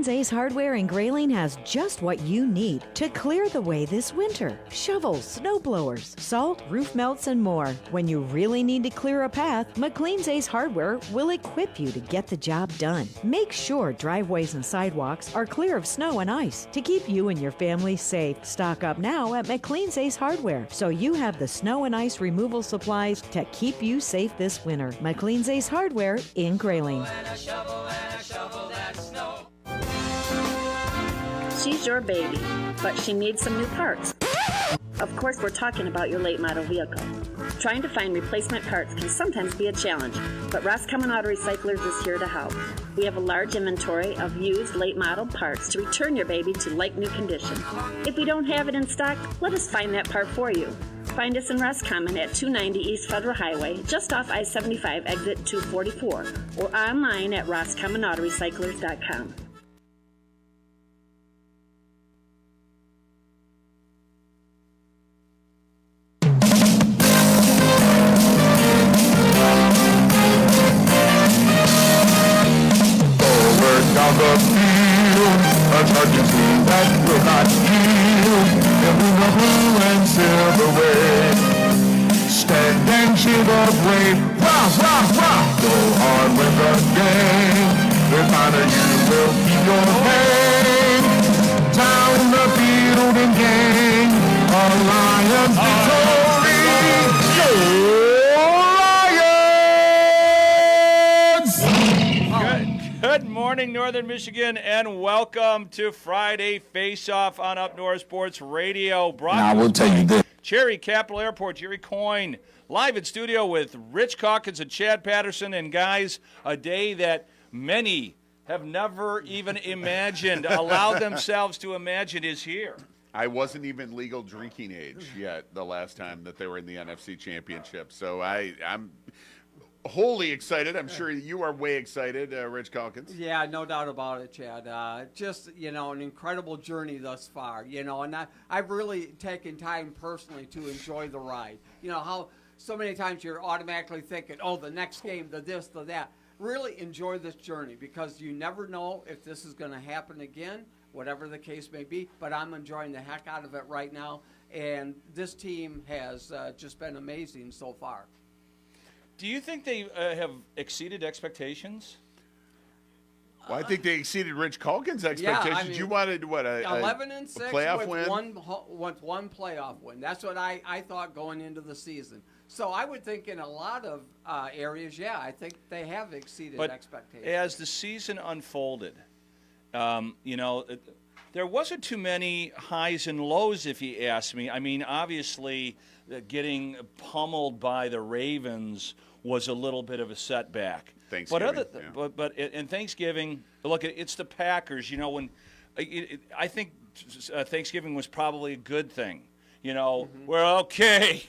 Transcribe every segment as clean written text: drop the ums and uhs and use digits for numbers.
McLean's Ace Hardware in Grayling has just what you need to clear the way this winter. Shovels, snow blowers, salt, roof melts, and more. When you really need to clear a path, McLean's Ace Hardware will equip you to get the job done. Make sure driveways and sidewalks are clear of snow and ice to keep you and your family safe. Stock up now at McLean's Ace Hardware so you have the snow and ice removal supplies to keep you safe this winter. McLean's Ace Hardware in Grayling. She's your baby, but she needs some new parts. Of course, we're talking about your late model vehicle. Trying to find replacement parts can sometimes be a challenge, but Roscommon Auto Recyclers is here to help. We have a large inventory of used late model parts to return your baby to like new condition. If we don't have it in stock, let us find that part for you. Find us in Roscommon at 290 East Federal Highway, just off I-75 exit 244, or online at roscommonautorecyclers.com. Down the field, a charging team that will not yield. They'll bring the blue and silver wave. Stand and cheer the brave. Rah, rah, rah. Go hard with the game. With honor you will keep your name. Down the field and gain a Lions victory. Good morning, Northern Michigan, and welcome to Friday Faceoff on Up North Sports Radio. Now, we'll tell you this. Cherry Capital Airport, Jerry Coyne, live in studio with Rich Calkins and Chad Patterson. And, guys, a day that many have never even imagined, allowed themselves to imagine is here. I wasn't even legal drinking age yet the last time that they were in the NFC Championship. So I'm wholly excited. I'm sure you are way excited, Rich Calkins. Yeah, no doubt about it, Chad. Just, an incredible journey thus far, and I've really taken time personally to enjoy the ride. How so many times you're automatically thinking, oh, the next game, the this, the that. Really enjoy this journey because you never know if this is going to happen again, whatever the case may be, but I'm enjoying the heck out of it right now, and this team has just been amazing so far. Do you think they have exceeded expectations? Well, I think they exceeded Rich Calkins' expectations. You wanted, what, 11-6 playoff with win? one playoff win. That's what I thought going into the season. So I would think in a lot of areas, I think they have exceeded expectations. As the season unfolded, there wasn't too many highs and lows, if you ask me. I mean, obviously, getting pummeled by the Ravens was a little bit of a setback. Thanksgiving, but in Thanksgiving, look, it's the Packers. I think Thanksgiving was probably a good thing. We're okay.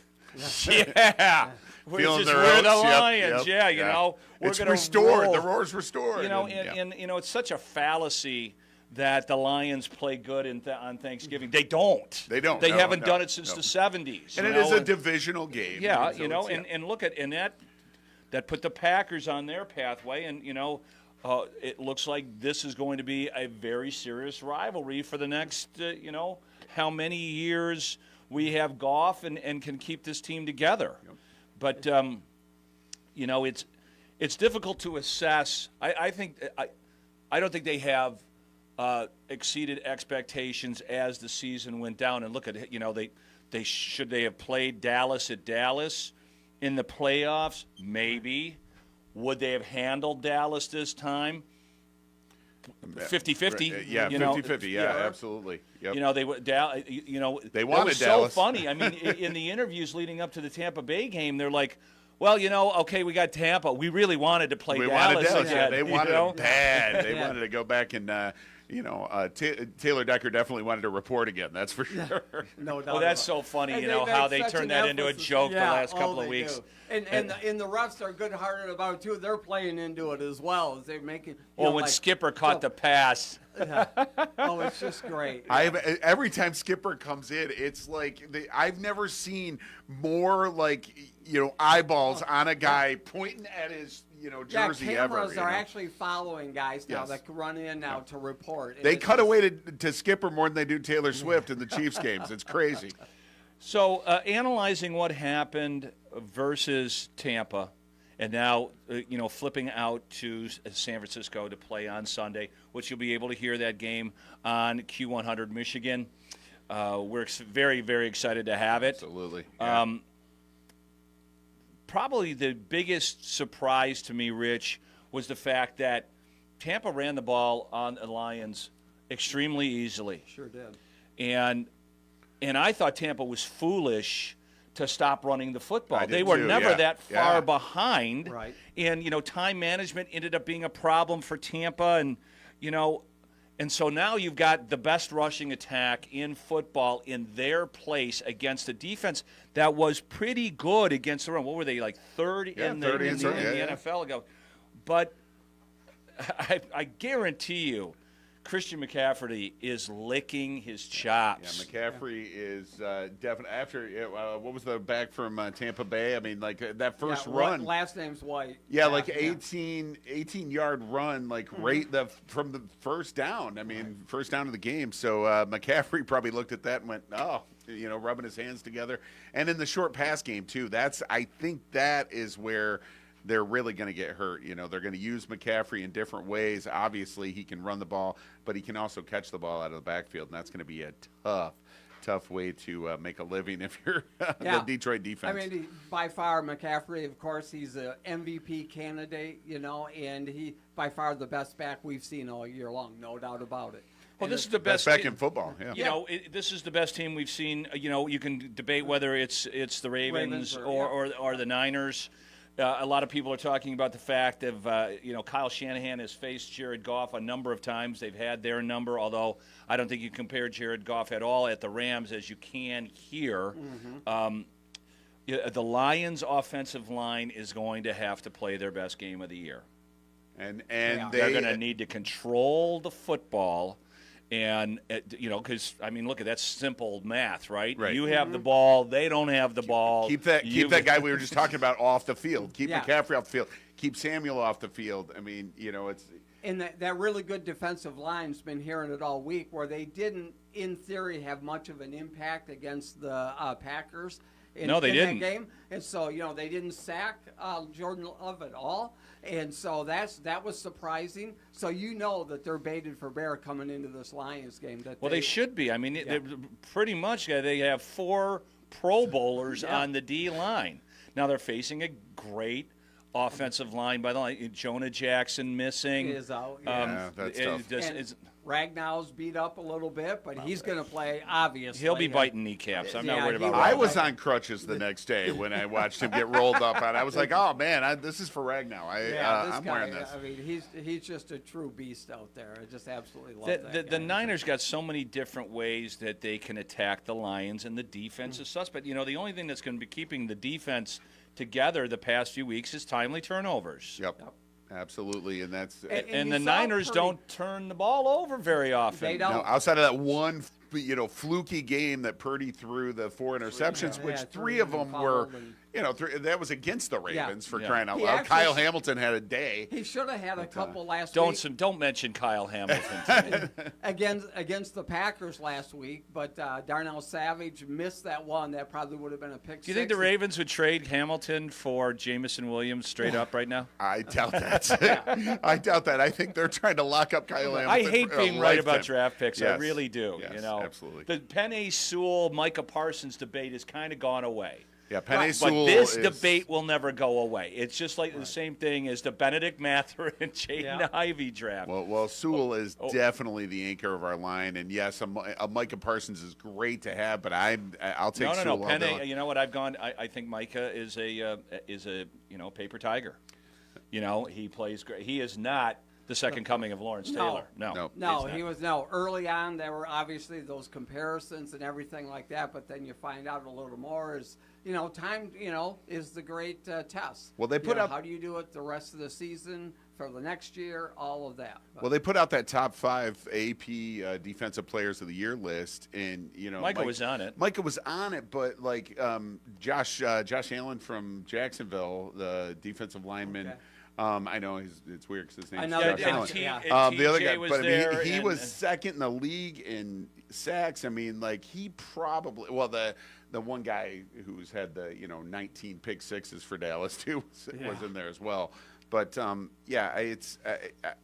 Yeah. We're the Lions. Yep. We're it's gonna restored. Roll. The roar's restored. And it's such a fallacy that the Lions play good on Thanksgiving. They don't. They don't. They haven't done it since the 70s. And it is a divisional game. Yeah, and look at that put the Packers on their pathway, and it looks like this is going to be a very serious rivalry for the next how many years we have Goff and can keep this team together. Yep. But it's difficult to assess. I don't think they have exceeded expectations as the season went down. And look at they have played Dallas at Dallas in the playoffs. Maybe would they have handled Dallas this time? 50-50. Yeah, 50-50. Yeah, absolutely. Yep. They wanted it was so funny. I mean, in the interviews leading up to the Tampa Bay game, they're like, well, okay, we got Tampa. We really wanted to play Dallas again. Yeah, they wanted it bad. They wanted to go back and, Taylor Decker definitely wanted to report again. That's for sure. No doubt. Well, that's so funny, how they turned that into a joke the last couple of weeks. And the refs are good-hearted about it, too. They're playing into it as well. They're making. When Skipper caught the pass. Yeah. Oh, it's just great. Every time Skipper comes in, it's like I've never seen more eyeballs on a guy pointing at his jersey ever. Cameras are actually following guys now that can run in now to report. They cut away to Skipper more than they do Taylor Swift in the Chiefs games. It's crazy. So, analyzing what happened versus Tampa, and now, flipping out to San Francisco to play on Sunday, which you'll be able to hear that game on Q100 Michigan. We're very, very excited to have it. Absolutely. Yeah. Probably the biggest surprise to me, Rich, was the fact that Tampa ran the ball on the Lions extremely easily. Sure did. And I thought Tampa was foolish to stop running the football. They were too, never that far yeah. behind. Right. And, time management ended up being a problem for Tampa. And so now you've got the best rushing attack in football in their place against a defense that was pretty good against the run. What were they, like third in the NFL ago? But I guarantee you, Christian McCaffrey is licking his chops. Yeah, McCaffrey is definitely after. What was the back from Tampa Bay? I mean, like that first run. Last name's White. Yeah, like 18-yard run, like right from the first down. I mean, first down of the game. So McCaffrey probably looked at that and went, rubbing his hands together. And in the short pass game too. I think that is where they're really going to get hurt. They're going to use McCaffrey in different ways. Obviously, he can run the ball, but he can also catch the ball out of the backfield, and that's going to be a tough way to make a living if you're the Detroit defense. I mean, by far, McCaffrey, of course, he's an MVP candidate, and he by far the best back we've seen all year long, no doubt about it. Well, this is the best back in football. Yeah. This is the best team we've seen. You can debate whether it's the Ravens or the Niners. A lot of people are talking about the fact of, Kyle Shanahan has faced Jared Goff a number of times. They've had their number, although I don't think you compare Jared Goff at all at the Rams as you can here. The Lions' offensive line is going to have to play their best game of the year. And they're going to need to control the football. And, because, look, that's simple math, right? You have the ball. They don't have the ball. Keep that guy we were just talking about off the field. Keep McCaffrey off the field. Keep Samuel off the field. I mean, it's – And that really good defensive line's been hearing it all week, where they didn't, in theory, have much of an impact against the Packers in didn't. that game. And so, they didn't sack Jordan Love at all. And so that was surprising. So that they're baited for bear coming into this Lions game. They should be. I mean, they're pretty much they have 4 Pro Bowlers on the D line. Now they're facing a great offensive line by the line. Jonah Jackson missing. He is out. That's tough. Ragnow's beat up a little bit, but he's going to play, obviously. He'll be biting kneecaps. I'm not worried about I was on crutches the next day when I watched him get rolled up. And I was like, oh, man, this is for Ragnow. I'm wearing this. I mean, he's just a true beast out there. I just absolutely love that guy. The Niners got so many different ways that they can attack the Lions, and the defense is suspect. The only thing that's going to be keeping the defense together the past few weeks is timely turnovers. Yep. Absolutely, and that's and the Niners don't turn the ball over very often. They don't. No, outside of that one, fluky game that Purdy threw the 4 interceptions, which 3 of them were, that was against the Ravens for crying out loud. Kyle Hamilton had a day. He should have had a couple last week. Don't mention Kyle Hamilton against the Packers last week, but Darnell Savage missed that one. That probably would have been a pick. Do you think the Ravens would trade Hamilton for Jamison Williams straight up right now? I doubt that. I doubt that. I think they're trying to lock up Kyle Hamilton. I hate being right about draft picks. Yes. I really do. Yes, absolutely. The Penei Sewell, Micah Parsons debate has kind of gone away. Yeah, Penei Sewell. But this debate will never go away. It's just like the same thing as the Benedict Mather and Jaden Ivey draft. Well, Sewell is definitely the anchor of our line, and yes, a Micah Parsons is great to have, but I'll take Sewell. No. Penei, you know what? I've gone. I think Micah is a paper tiger. He plays great. He is not the second coming of Lawrence Taylor. No, he was early on. There were obviously those comparisons and everything like that, but then you find out a little more is time is the great test. Well, they put out how do you do it the rest of the season for the next year, all of that. Well, they put out that top 5 AP Defensive Players of the Year list, and Micah was on it. Micah was on it, but like Josh Allen from Jacksonville, the defensive lineman. I know it's weird because his name's Another Josh guy, Allen. yeah. The other TJ guy, was but I there, mean, he and- was second in the league in sacks. I mean, like he probably the one guy who's had the 19 pick sixes for Dallas too was in there as well. But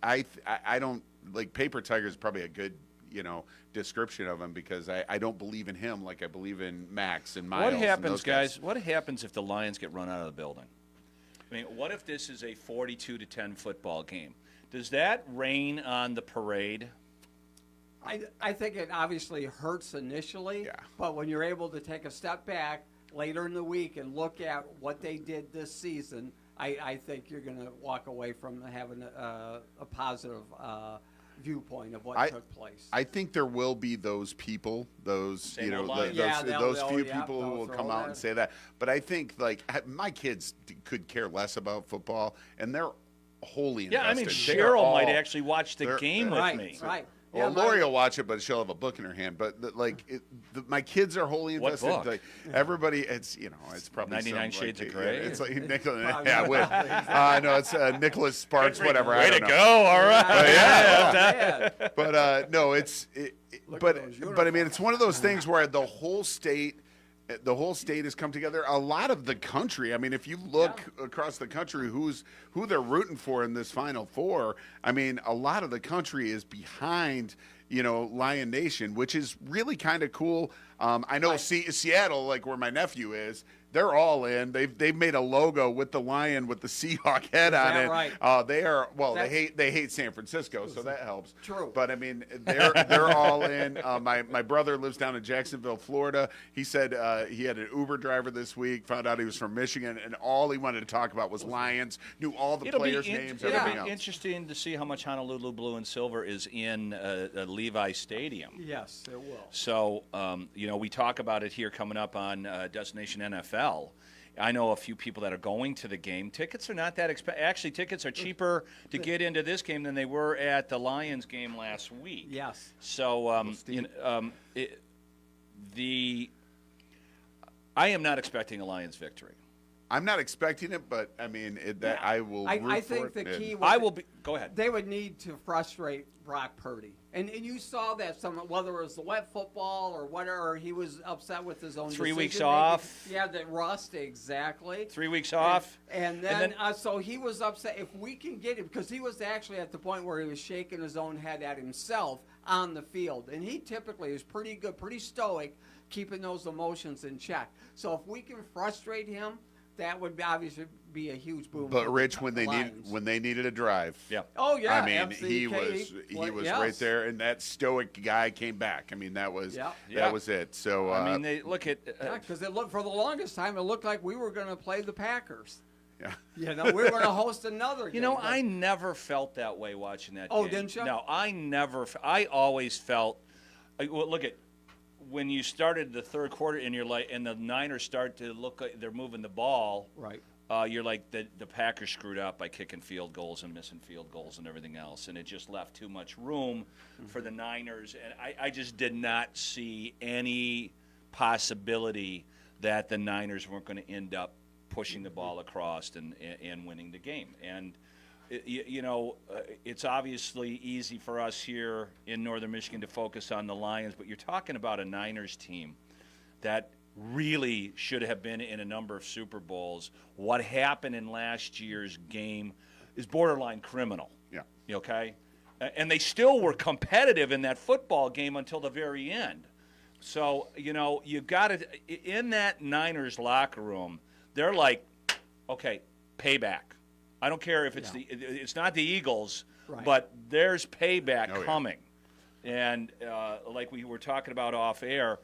I don't like Paper Tiger is probably a good description of him because I don't believe in him like I believe in Max and Miles. What and happens, those guys? What happens if the Lions get run out of the building? I mean, what if this is a 42-10 football game? Does that rain on the parade? I think it obviously hurts initially, but when you're able to take a step back later in the week and look at what they did this season, I think you're going to walk away from having a positive viewpoint of what took place. I think there will be those people, those Same you know, old th- Lions. those Yeah, those they'll- few yeah, people who they'll will throw come out that. and say that. But I think like my kids could care less about football, and they're wholly invested. Yeah, I mean, They are Cheryl might all- actually watch the they're- game with right, me. right. Well, Yeah, Lori will watch it, but she'll have a book in her hand. But my kids are wholly What invested. book? Like everybody, it's it's probably 99 some, Shades like, of Grey? It's like Nicholas. Probably. Yeah, no, it's Nicholas Sparks, whatever. I Way don't to know. go! All right. Yeah. But no, it's Look but at those but I mean it's one of those things where the whole state has come together. A lot of the country. I mean, if you look across the country, who they're rooting for in this Final Four. I mean, a lot of the country is behind Lion Nation, which is really kind of cool. I know Seattle, like where my nephew is, they're all in. They've made a logo with the lion with the Seahawk head on that it. right? They are That's- they hate San Francisco, so that helps. True. But I mean, they're all in. My brother lives down in Jacksonville, Florida. He said he had an Uber driver this week. Found out he was from Michigan, and all he wanted to talk about was Lions. Knew all the players' names, It'll everything be else. interesting to see how much Honolulu Blue and Silver is in Levi Stadium. Yes, it will. So, we talk about it here coming up on Destination NFL. I know a few people that are going to the game. Tickets are not that expensive. Actually, tickets are cheaper to get into this game than they were at the Lions game last week. Yes. So, I am not expecting a Lions victory. I'm not expecting it, but I mean, I will. I root think for the it. key. I will be. Go ahead. They would need to frustrate Brock Purdy, and you saw that whether it was the wet football or whatever, he was upset with his own 3 weeks decision-making. off. Yeah, that rust exactly. 3 weeks off. And then so he was upset. If we can get him, because he was actually at the point where he was shaking his own head at himself on the field, and he typically is pretty good, pretty stoic, keeping those emotions in check. So if we can frustrate him, that would obviously be a huge boom. But for Rich, the when they needed a drive, Yeah. Oh yeah, I mean, he MCK, was yes. right there, and that stoic guy came back. I mean, that was Yeah. was it. So I mean, they look at. Yeah, because it looked for the longest time, it looked like we were going to play the Packers. yeah. We were going to host another game. but- I never felt that way watching that Oh, game. didn't you? No, I always felt. Look at when you started the third quarter and and the Niners start to look like they're moving the ball. Right. You're like the Packers screwed up by kicking field goals and missing field goals and everything else, and it just left too much room for the Niners. And I just did not see any possibility that the Niners weren't going to end up pushing the ball across and winning the game. And it's obviously easy for us here in Northern Michigan to focus on the Lions, but you're talking about a Niners team that really should have been in a number of Super Bowls. What happened in last year's game is borderline criminal. Yeah. Okay? And they still were competitive in that football game until the very end. So, you've got to, in that Niners locker room, they're like, okay, payback. I don't care if it's not the Eagles, Right. but there's payback Oh, yeah. coming. And like we were talking about off air,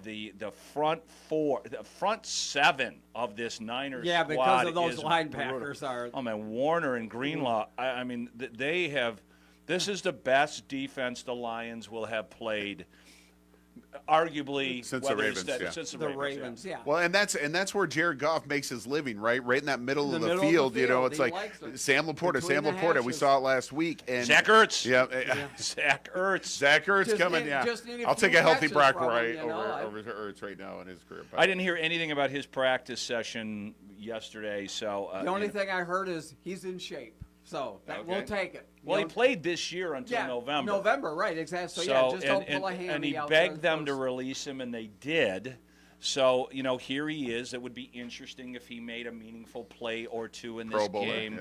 the front seven of this Niners Yeah, because squad of those is linebackers brutal. are. Oh man, Warner and Greenlaw. I mean, they have. This is the best defense the Lions will have played arguably Since the whether Ravens, it's yeah. since the The Ravens. Ravens, yeah. Well, and that's where Jared Goff makes his living, right? Right in that middle, In the of, the middle of the field, You know, field. it's He like likes it. Sam Laporta. Between Sam the Laporta. We hashes. saw it last week. And Zach Ertz. Yeah. Zach Ertz. Zach Ertz Just coming. need- Yeah. just need a I'll few take a healthy catches Brock from him, Wright you know, over Ertz right now in his career. But I didn't hear anything about his practice session yesterday, so The only thing I heard is he's in shape. So we'll Okay. take it. Well, You he know, played this year until November. November, right, exactly. So, yeah, just don't pull a hammy and he out there begged them to first. release him, and they did. So, here he is. It would be interesting if he made a meaningful play or two in this Pro Bowler, game.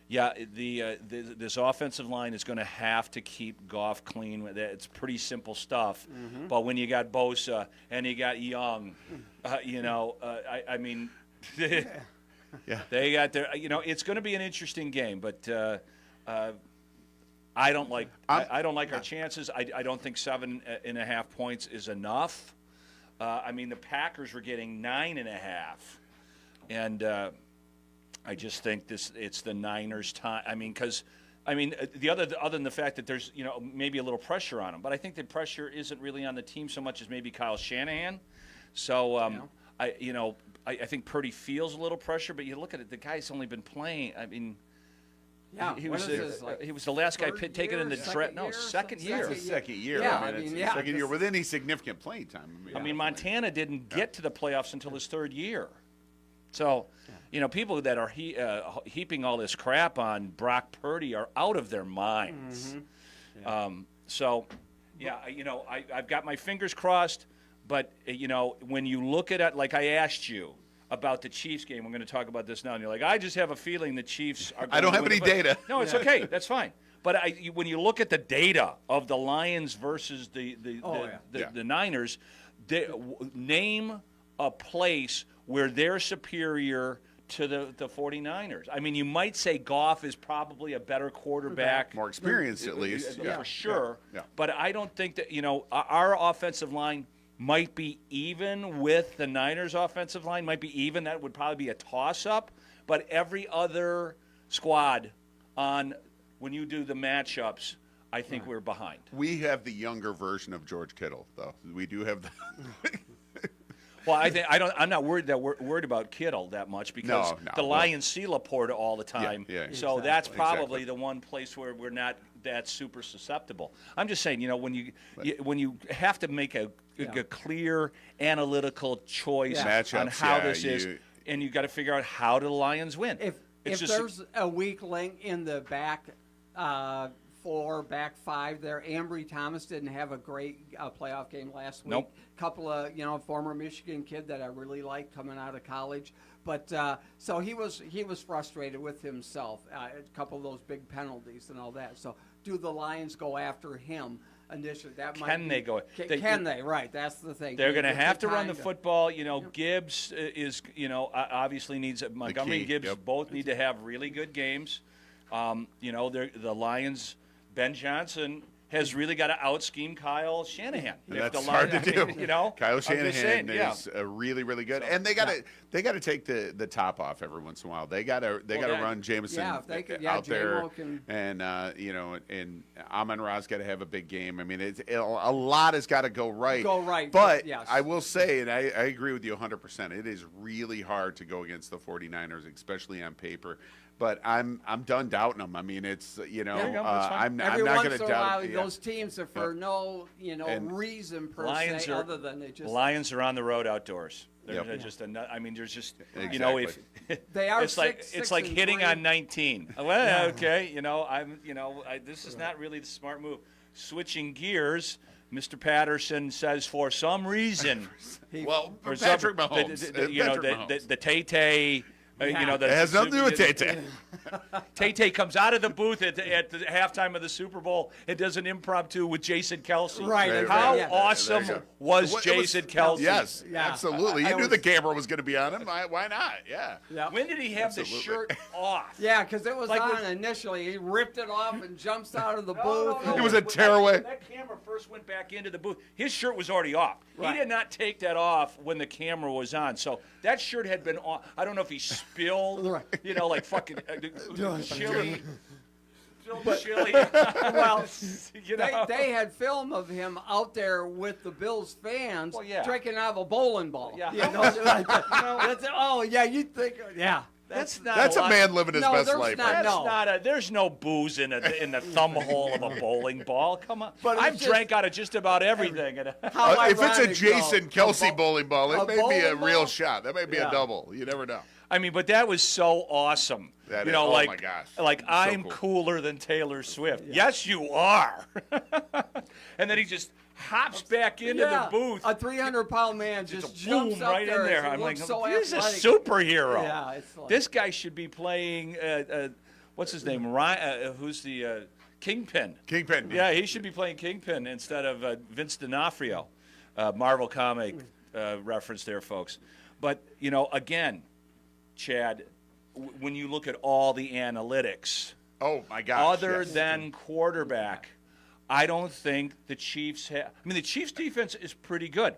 yeah. This offensive line is going to have to keep Goff clean. It's pretty simple stuff. Mm-hmm. But when you got Bosa and you got Young, I mean, Yeah. they got their. It's going to be an interesting game, but I don't like. I don't like our chances. I don't think 7.5 points is enough. I mean, the Packers were getting 9.5, and I just think it's the Niners' time. I mean, because other than the fact that there's maybe a little pressure on them, but I think the pressure isn't really on the team so much as maybe Kyle Shanahan. So I think Purdy feels a little pressure, but you look at it, the guy's only been playing. I mean. Yeah, He what was is this, like he was the last guy third taken in the year, draft. second No, year? second year. It's his second year. Yeah, I I mean, mean, it's yeah, his second year this- with any significant playing time. I mean, Montana didn't get to the playoffs until his third year. So, people that are heaping all this crap on Brock Purdy are out of their minds. I've got my fingers crossed, but, when you look at it, like I asked you about the Chiefs game, we're going to talk about this now, and you're like, I just have a feeling the Chiefs are going I don't to have win any the- data. No, it's okay. That's fine. But when you look at the data of the Lions versus the Niners, name a place where they're superior to the 49ers. I mean, you might say Goff is probably a better quarterback. More experienced, at least. Yeah. For sure. Yeah. But I don't think that, our offensive line might be even with the Niners' offensive line, might be even. That would probably be a toss-up. But every other squad when you do the matchups, I think we're behind. We have the younger version of George Kittle, though. We do have the. Well, I'm not worried about Kittle that much because No, the Lions see Laporta all the time. Yeah, so exactly. that's probably Exactly. the one place where we're not that super susceptible. I'm just saying, when you have to make a clear analytical choice Matchups, on how yeah, this is, and you got to figure out how do the Lions win. If there's a weak link in the back four, back five there, Ambry Thomas didn't have a great playoff game last week. Nope. Couple of former Michigan kid that I really liked coming out of college, but so he was frustrated with himself. A couple of those big penalties and all that. So do the Lions go after him initially? That might Can be, they go? Can they? Right. That's the thing. They're going to It's have to run time the football. Gibbs is, obviously needs Montgomery key, and Gibbs yep. both need to have really good games. The Lions, Ben Johnson has really got to out-scheme Kyle Shanahan. And If that's the hard to Lions- do. Kyle Kyle Shanahan yeah. is really, really good, So, and they got to take the top off every once in a while. They got to run Jameson Yeah, if they could- out there, J-Mo can- and and Amon-Ra's got to have a big game. I mean, a lot has got to go right. But yes. I will say, and I agree with you 100%. It is really hard to go against the 49ers, especially on paper. But I'm done doubting them. I mean, it's There you go. That's fine. Every I'm not once going to in a while, doubt yeah. those teams are for no And reason per Lions se, are- other than they just Lions are on the road outdoors. They're Yep. they're just there's just Exactly. if They are it's like six it's like and hitting 3. on 19. Well, okay, this is not really the smart move. Switching gears, Mr. Patterson says for some reason, Well, for Patrick some, Mahomes. the Tay-Tay. it has nothing to do with Tay-Tay. Tay-Tay comes out of the booth at the halftime of the Super Bowl and does an impromptu with Jason Kelsey. Right, How yeah. awesome There you go. was It was- Jason Kelsey? Yes, Yeah. absolutely. I You knew was- the camera was going to be on him. Why not? Yeah. Yeah. When did he have Absolutely. the shirt off? Yeah, because it was Like on with- initially. He ripped it off and jumps out of the No, booth. no, no. It was a When tearaway. When that camera first went back into the booth, his shirt was already off. Right. He did not take that off when the camera was on. So that shirt had been on. I don't know if he spilled, Right. like fucking chili. still chilly. Well, You know? they had film of him out there with the Bills fans drinking out of a bowling ball. Yeah. You know, you think, yeah. That's not. That's a man living his best there's life. not- right? That's no. not there's no booze in the thumb hole of a bowling ball. Come on. But I've it's drank out of just about everything. How If it's a ironic, Jason though. Kelsey A bowling ball, a it may be a bowling real ball? shot. That may be a Yeah. double. You never know. I mean, but that was so awesome. That you is- know, oh like, my gosh. like So I'm cool. cooler than Taylor Swift. Yes, you are. And then he just hops back into the booth. A 300-pound man just It's a jumps boom up right there. in there. He I'm like, looks so this is a athletic. superhero. Yeah, it's like, This guy should be playing. What's his name? Ryan. Who's the Kingpin? Kingpin. Yeah, he should be playing Kingpin instead of Vince D'Onofrio. Marvel comic reference there, folks. But, you know, again, Chad, when you look at all the analytics, Oh my gosh. other yes. than quarterback, I don't think the Chiefs have. I mean, the Chiefs' defense is pretty good.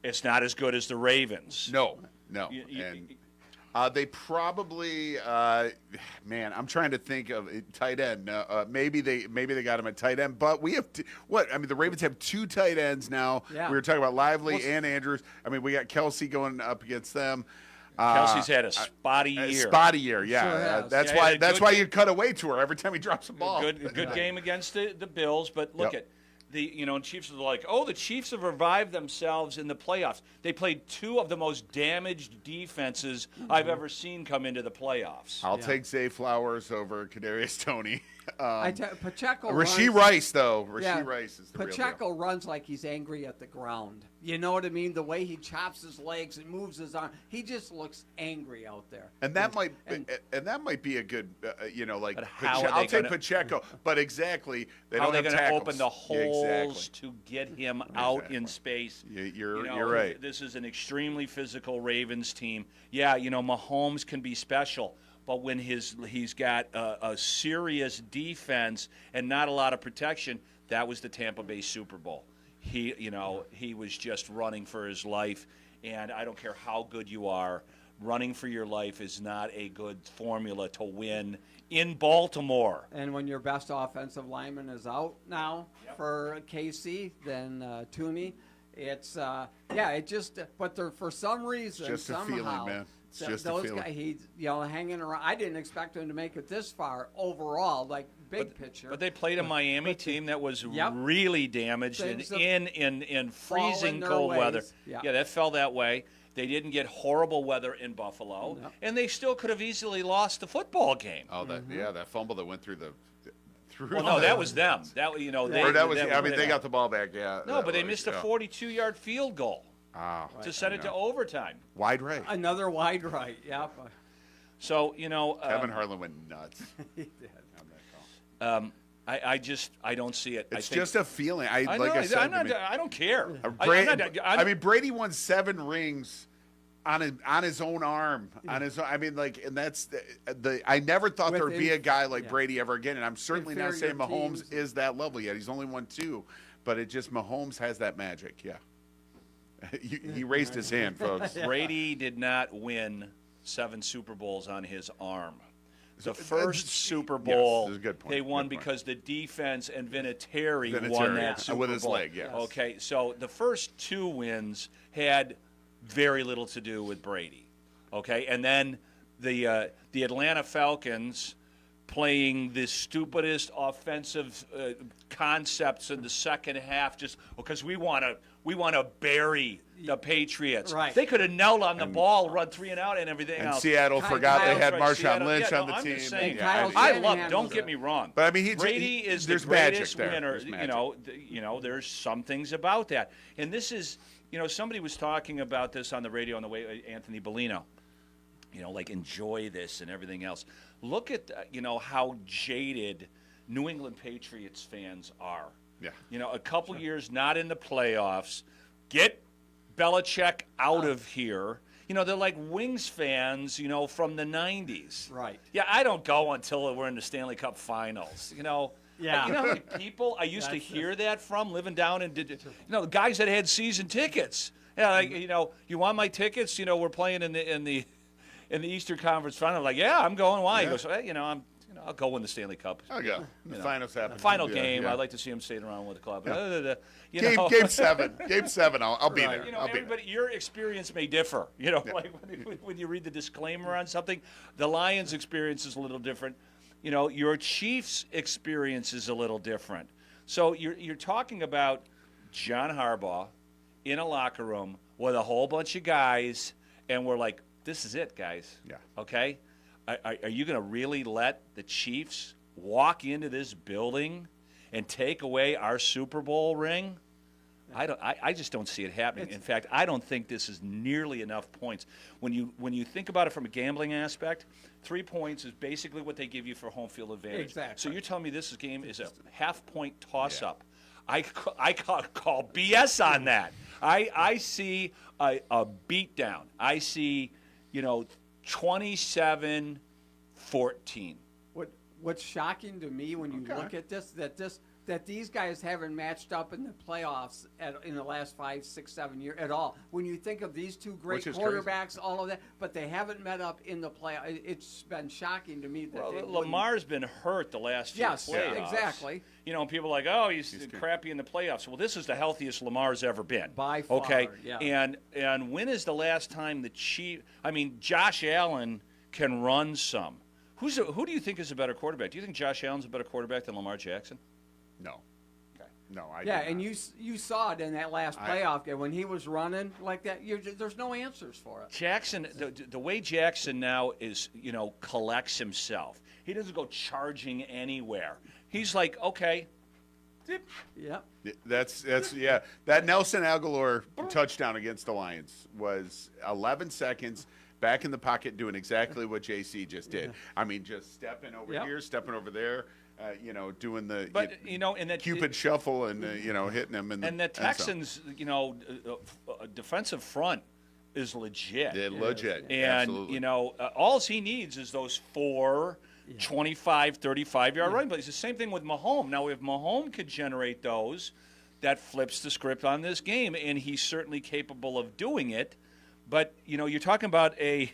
It's not as good as the Ravens. No. And they probably, man, I'm trying to think of tight end. Maybe they got him at tight end, but we have I mean, the Ravens have 2 tight ends now. Yeah. We were talking about Lively and Andrews. I mean, we got Kelsey going up against them. Kelsey's had a spotty A year. spotty year, yeah. Sure has. That's Yeah, why. he had a That's good why game. you cut away to her every time he drops the ball. Good game against the Bills, but look Yep. at the Chiefs are like, oh, the Chiefs have revived themselves in the playoffs. They played 2 of the most damaged defenses I've ever seen come into the playoffs. I'll take Zay Flowers over Kadarius Toney. Pacheco Rasheed runs- Rice, though. Rasheed Yeah, Rice is the real deal. Pacheco runs like he's angry at the ground. You know what I mean? The way he chops his legs and moves his arm, he just looks angry out there. And that might be a good, like But how are I'll they take gonna- Pacheco, but exactly they How are don't they have going to tackles. open the Yeah, holes exactly. to get him out Exactly. in space? You're right. This is an extremely physical Ravens team. Yeah, Mahomes can be special, but when he's got a serious defense and not a lot of protection, that was the Tampa Bay Super Bowl. He was just running for his life, and I don't care how good you are, running for your life is not a good formula to win in Baltimore. And when your best offensive lineman is out now for KC, then Toomey, it's but they're for some reason Just a somehow. feeling, man. It's just a those feeling. guys, he's hanging around. I didn't expect him to make it this far overall, like big picture. But they played a Miami team that was Yep. really damaged Things have in freezing their cold ways. weather. Yeah. That fell that way. They didn't get horrible weather in Buffalo, and they still could have easily lost the football game. Oh, that fumble that went through the. Well, no, that was them. They They got the ball back. Yeah. No, but they missed a 42-yard field goal Oh, to send it to overtime. wide right. Another wide right, yeah. So Kevin Harlan went nuts. He did. I don't see it. It's I think, just a feeling. I know, Like I said, I don't care. I mean, Brady won 7 rings on his own arm. And that's the. I never thought there would be a guy like Brady ever again. And I'm certainly not saying Inferior Mahomes teams. is that level yet. He's only won 2, but it just Mahomes has that magic. Yeah. He raised his hand, folks. Brady did not win 7 Super Bowls on his arm. The first Super Bowl that's a good point. they won Good point. because the defense and Vinatieri won Vinatieri, that Super with his Bowl. leg, yeah. Okay, so the first 2 wins had very little to do with Brady. Okay, and then the Atlanta Falcons playing the stupidest offensive concepts in the second half just because we want to bury the Patriots. Right. They could have knelt on the ball, run 3 and out, and everything And else. Seattle forgot they had Right, Marshawn Seattle. Lynch Yeah, on the I'm team. just saying, Kyle I Shanahan love. Don't was get a- me wrong. But I mean, Brady is the there's magic greatest there. winner. There's magic. There's some things about that, and this is, somebody was talking about this on the radio on the way. Anthony Bellino, like enjoy this and everything else. Look at how jaded New England Patriots fans are. Yeah. A couple years not in the playoffs. Get Belichick out of here. They're like Wings fans, from the 90s. Right. Yeah, I don't go until we're in the Stanley Cup Finals. Yeah. You know how many people I used to hear that from living down in, guys that had season tickets. Yeah, you want my tickets? We're playing in the Eastern Conference Final. I'm like, yeah, I'm going. Why? He goes, I'll go win the Stanley Cup. I'll go. The finals happen. Final Yeah, game. yeah. I'd like to see him staying around with the club. Game 7. Game 7. I'll be there. I'll be there. Everybody, your experience may differ. Like when you read the disclaimer on something, the Lions' experience is a little different. Your Chiefs' experience is a little different. So you're talking about John Harbaugh in a locker room with a whole bunch of guys, and we're like, this is it, guys. Yeah. Okay? Are you going to really let the Chiefs walk into this building and take away our Super Bowl ring? I just don't see it happening. In fact, I don't think this is nearly enough points. When you think about it from a gambling aspect, 3 points is basically what they give you for home field advantage. Exactly. So you're telling me this game is a half-point toss-up. I call BS on that. I see a beatdown. I see, 27-14. What's shocking to me when you look at this, that these guys haven't matched up in the playoffs in the last 5, 6, 7 years at all. When you think of these two great quarterbacks, all of that, but they haven't met up in the playoffs. It's been shocking to me that Lamar's been hurt the last few playoffs. Yes, exactly. People are like, oh, he's crappy in the playoffs. Well, this is the healthiest Lamar's ever been. By far, okay? yeah. And when is the last time Josh Allen can run some. Who do you think is a better quarterback? Do you think Josh Allen's a better quarterback than Lamar Jackson? No. Okay. No, I Yeah, do and not. you saw it in that last playoff game when he was running like that. There's no answers for it. Jackson, the way Jackson now is, collects himself. He doesn't go charging anywhere. He's like, okay. Yep. That's yeah. That Nelson Aguilar touchdown against the Lions was 11 seconds back in the pocket doing exactly what JC just did. I mean, just stepping over here, stepping over there, doing the and that Cupid shuffle and hitting him. And the Texans, defensive front is legit. They're legit. And absolutely. All he needs is those 4 25, 35-yard running plays. It's the same thing with Mahomes. Now, if Mahomes could generate those, that flips the script on this game, and he's certainly capable of doing it. But, you're talking about an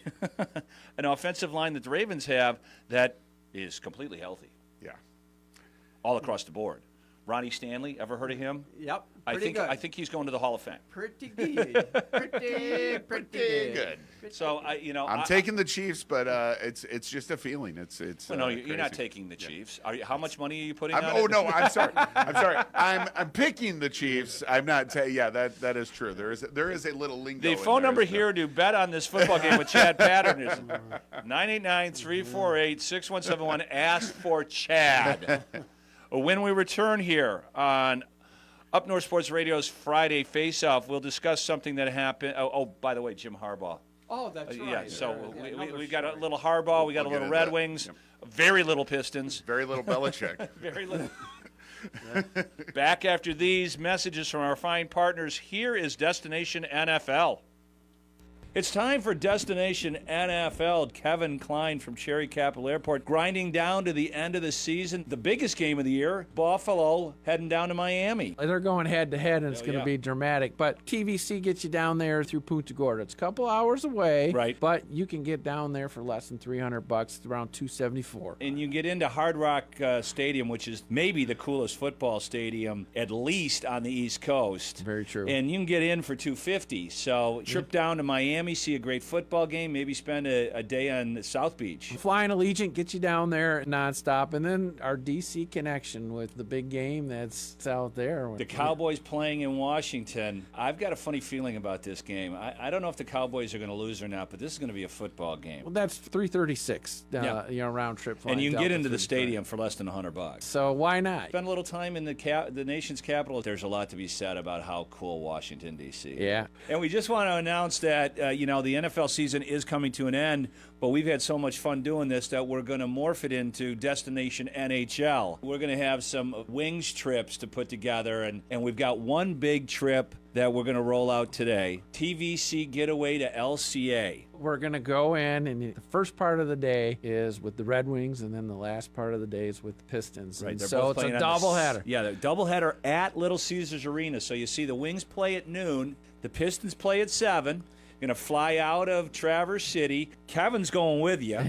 offensive line that the Ravens have that is completely healthy. Yeah. All across the board. Ronnie Stanley, ever heard of him? Yep. I think he's going to the Hall of Fame. Pretty good. pretty good. So I'm taking the Chiefs, but it's just a feeling. It's well, no, you're crazy. not taking the Chiefs. How much money are you putting I'm on it? sorry. I'm picking the Chiefs. I'm not. That is true. There is a little lingo. The phone number here to bet on this football game with Chad Patton is 989-348-6171. Ask for Chad. When we return here on Up North Sports Radio's Friday Faceoff, we'll discuss something that happened. Oh, by the way, Jim Harbaugh. Oh, that's right. Yeah, so we got a story. little Harbaugh, we got a We'll little get Red into that. Wings, Yep. very little Pistons. Very little Belichick. Very little. Back after these messages from our fine partners, here is Destination NFL. It's time for Destination NFL. Kevin Klein from Cherry Capital Airport, grinding down to the end of the season. The biggest game of the year, Buffalo heading down to Miami. They're going head-to-head, and it's going to be dramatic. But TVC gets you down there through Punta Gorda. It's a couple hours away, right? But you can get down there for less than $300. It's around $274. And you get into Hard Rock Stadium, which is maybe the coolest football stadium, at least on the East Coast. Very true. And you can get in for $250. So trip down to Miami, see a great football game, maybe spend a day on South Beach. Flying Allegiant gets you down there nonstop, and then our D.C. connection with the big game that's out there. The Cowboys playing in Washington. I've got a funny feeling about this game. I don't know if the Cowboys are going to lose or not, but this is going to be a football game. Well, that's $336, round trip. And you can get into the 35. stadium for less than $100. So why not? Spend a little time in the nation's capital. There's a lot to be said about how cool Washington, D.C. Yeah. And we just want to announce that, the NFL season is coming to an end, but we've had so much fun doing this that we're going to morph it into Destination NHL. We're going to have some wings trips to put together, and we've got one big trip that we're going to roll out today. TVC getaway to LCA. We're going to go in, and the first part of the day is with the Red Wings, and then the last part of the day is with the Pistons. Right, And they're so both it's a playing on doubleheader. Yeah, the doubleheader at Little Caesars Arena. So you see the Wings play at noon, the Pistons play at 7, Going to fly out of Traverse City. Kevin's going with you.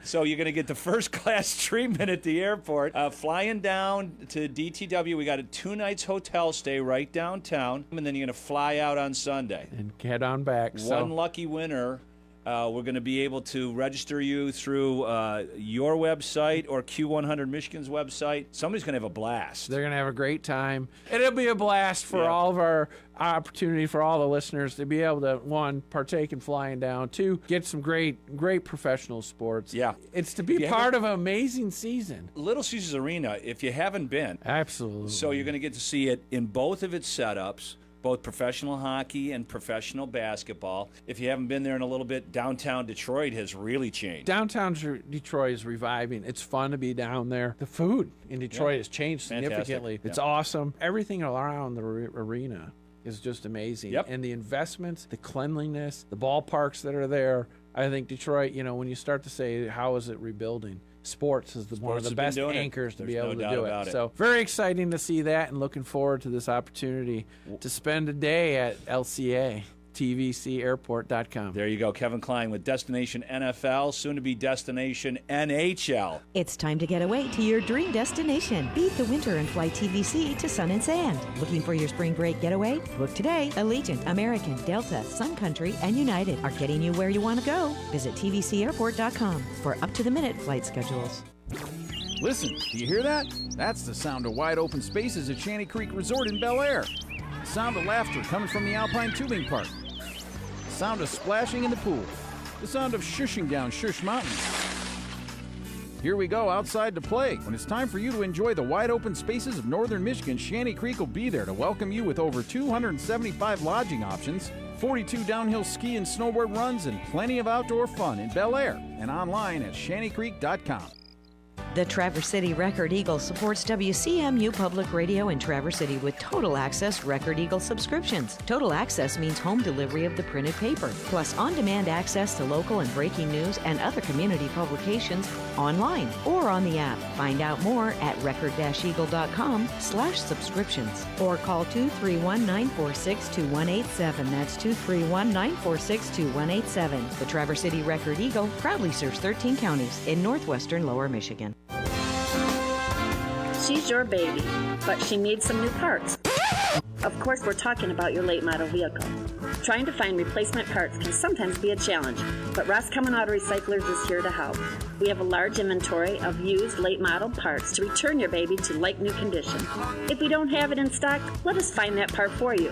So you're going to get the first-class treatment at the airport. Flying down to DTW, we got a 2 nights hotel stay right downtown, and then you're going to fly out on Sunday. And head on back. One lucky winner. We're going to be able to register you through your website or Q100 Michigan's website. Somebody's going to have a blast. They're going to have a great time. And it'll be a blast for all of our opportunity for all the listeners to be able to, one, partake in flying down, two, get some great professional sports. Yeah. It's to be part of an amazing season. Little Caesars Arena, if you haven't been. Absolutely. So you're going to get to see it in both of its setups, both professional hockey and professional basketball. If you haven't been there in a little bit, downtown Detroit has really changed. Downtown Detroit is reviving. It's fun to be down there. The food in Detroit has changed significantly. Fantastic. It's awesome. Everything around the arena is just amazing. Yep. And the investments, the cleanliness, the ballparks that are there. I think Detroit, when you start to say, how is it rebuilding? Sports is one of the best anchors to be able to do it. So very exciting to see that, and looking forward to this opportunity to spend a day at LCA. TVCairport.com. There you go. Kevin Klein with Destination NFL, soon to be Destination NHL. It's time to get away to your dream destination. Beat the winter and fly TVC to Sun and Sand. Looking for your spring break getaway? Book today. Allegiant, American, Delta, Sun Country, and United are getting you where you want to go. Visit TVCairport.com for up-to-the-minute flight schedules. Listen, do you hear that? That's the sound of wide open spaces at Shanty Creek Resort in Bel Air. The sound of laughter coming from the Alpine Tubing Park. The sound of splashing in the pool. The sound of shushing down Shush Mountain. Here we go outside to play. When it's time for you to enjoy the wide open spaces of northern Michigan, Shanty Creek will be there to welcome you with over 275 lodging options, 42 downhill ski and snowboard runs, and plenty of outdoor fun in Bel Air and online at shantycreek.com. The Traverse City Record Eagle supports WCMU Public Radio in Traverse City with Total Access Record Eagle subscriptions. Total Access means home delivery of the printed paper, plus on-demand access to local and breaking news and other community publications online or on the app. Find out more at record-eagle.com/subscriptions or call 231-946-2187. That's 231-946-2187. The Traverse City Record Eagle proudly serves 13 counties in northwestern Lower Michigan. She's your baby, but she needs some new parts. Of course, we're talking about your late model vehicle. Trying to find replacement parts can sometimes be a challenge, but Roscommon Auto Recyclers is here to help. We have a large inventory of used late model parts to return your baby to like new condition. If we don't have it in stock, let us find that part for you.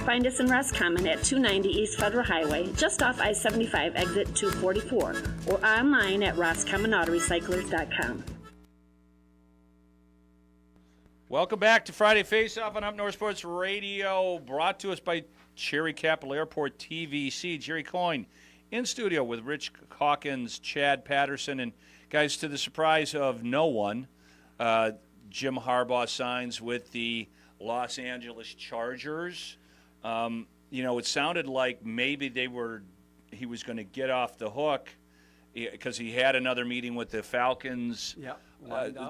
Find us in Roscommon at 290 East Federal Highway, just off I-75 exit 244, or online at roscommonautorecyclers.com. Welcome back to Friday Faceoff on Up North Sports Radio, brought to us by Cherry Capital Airport TVC. Jerry Coyne in studio with Rich Hawkins, Chad Patterson, and guys, to the surprise of no one, Jim Harbaugh signs with the Los Angeles Chargers. It sounded like maybe he was going to get off the hook because he had another meeting with the Falcons. Yep.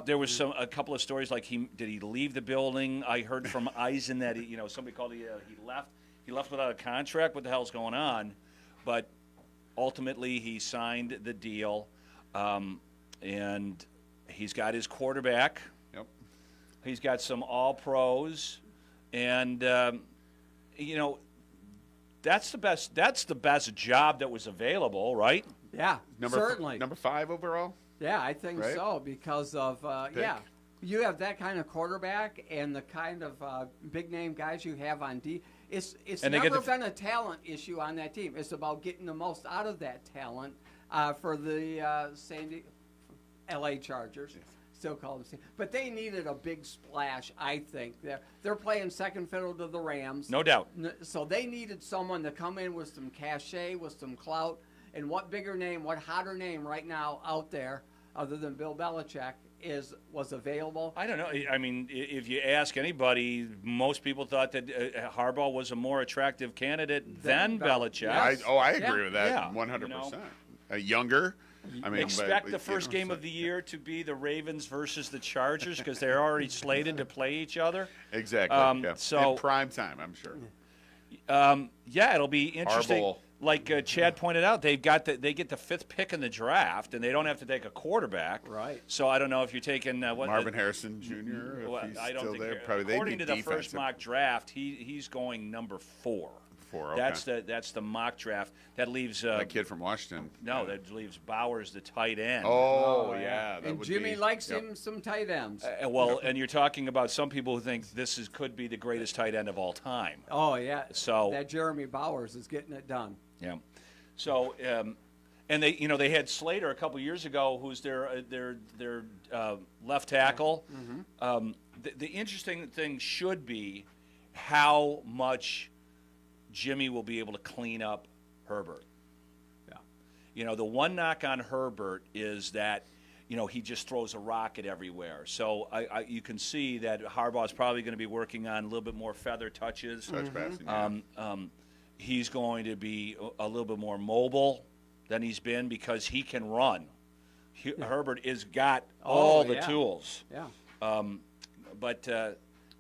There was a couple of stories like did he leave the building? I heard from Eisen that somebody called he left. He left without a contract. What the hell's going on? But ultimately he signed the deal, and he's got his quarterback. Yep. He's got some all pros, and that's the best. That's the best job that was available, right? Yeah, certainly. Number 5 overall. Yeah, I think so because of you have that kind of quarterback and the kind of big name guys you have on D. It's never been a talent issue on that team. It's about getting the most out of that talent for the LA Chargers. Still call them, but they needed a big splash. I think they're playing second fiddle to the Rams, no doubt. So they needed someone to come in with some cachet, with some clout. And what bigger name, what hotter name right now out there, other than Bill Belichick, was available? I don't know. I mean, if you ask anybody, most people thought that Harbaugh was a more attractive candidate than Belichick. Yes. I agree with that, Yeah. 100%. Younger. Expect the first game of the year to be the Ravens versus the Chargers because they're already slated to play each other. Exactly. So in prime time, I'm sure. Yeah, it'll be interesting. Harbaugh. Like Chad pointed out, they get the 5th pick in the draft, and they don't have to take a quarterback. Right. So I don't know if you're taking Marvin Harrison Jr. Well, If he's I don't still think there, probably they according need to the first defensive. mock draft, he's going number 4. 4, okay. That's the mock draft. That leaves That kid from Washington. no, that leaves Bowers, the tight end. Oh, yeah. That And would Jimmy be, likes yep. him some tight ends. Well, and you're talking about some people who think this could be the greatest tight end of all time. Oh yeah. So- that Jeremy Bowers is getting it done. Yeah. So, and they had Slater a couple years ago, who's their left tackle. The interesting thing should be how much Jimmy will be able to clean up Herbert. Yeah. The one knock on Herbert is that, he just throws a rocket everywhere. So you can see that Harbaugh's probably going to be working on a little bit more feather touches. Touch passing, yeah. He's going to be a little bit more mobile than he's been because he can run. Herbert has got all the tools. Yeah. But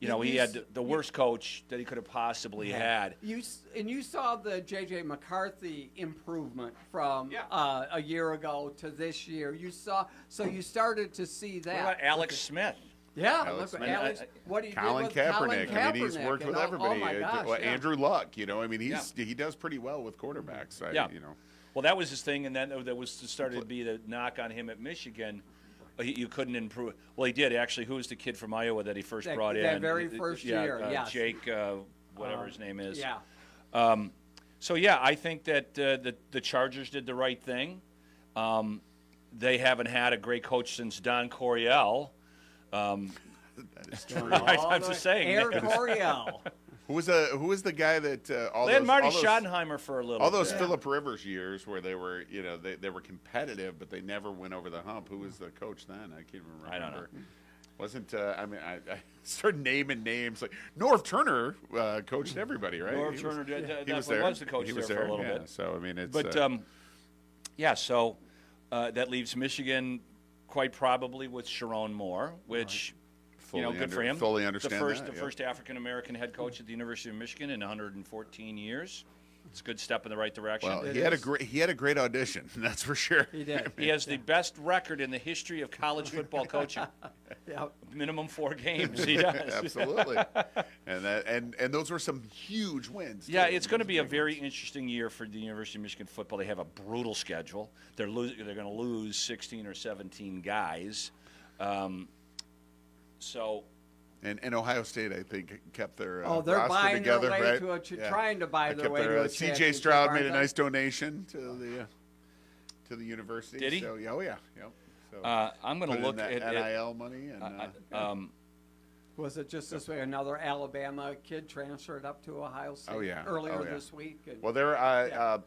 he had the worst coach that he could have possibly had. You saw the J.J. McCarthy improvement from a year ago to this year. You started to see that. What about Alex Smith? Yeah, Alex look, Smith. Alex, what he Colin did with Kaepernick. Colin I mean, he's Kaepernick worked with and everybody. Oh my gosh, Andrew Luck. He does pretty well with quarterbacks. Well, that was his thing, and then there was started to be the knock on him at Michigan. You couldn't improve. Well, he did actually. Who was the kid from Iowa that he first brought in? That very first year, yes. Jake, whatever his name is. Yeah. So I think that the Chargers did the right thing. They haven't had a great coach since Don Coryell. That is true. I'm just saying. Air Coryell. Who was the guy that They had Marty Schottenheimer for a little. all those bit. Phillip Rivers years where they were they were competitive but they never went over the hump. Who was the coach then? I can't even remember. I don't know. Wasn't I started naming names like Norv Turner coached everybody, right? Norv Turner He was definitely there. was the coach He was there for a little yeah. bit. So I mean, it's But so that leaves Michigan quite probably with Sharon Moore, which good for him. Fully understand the first African American head coach at the University of Michigan in 114 years. It's a good step in the right direction. Well, he had a great audition, that's for sure. He did. He has the best record in the history of college football coaching. Yep. Minimum 4 games. He does. Absolutely. And those were some huge wins. Yeah, too. it's going to be a very interesting year for the University of Michigan football. They have a brutal schedule. They're going to lose 16 or 17 guys. And Ohio State, I think, kept their they're roster buying together, their way right? to trying to buy their way to a C.J. championship, Stroud made a aren't nice donation to the university. Did he? So, yep. So I'm going to put in look that at NIL money and Was it just this way? Another Alabama kid transferred up to Ohio State earlier this week. And, well,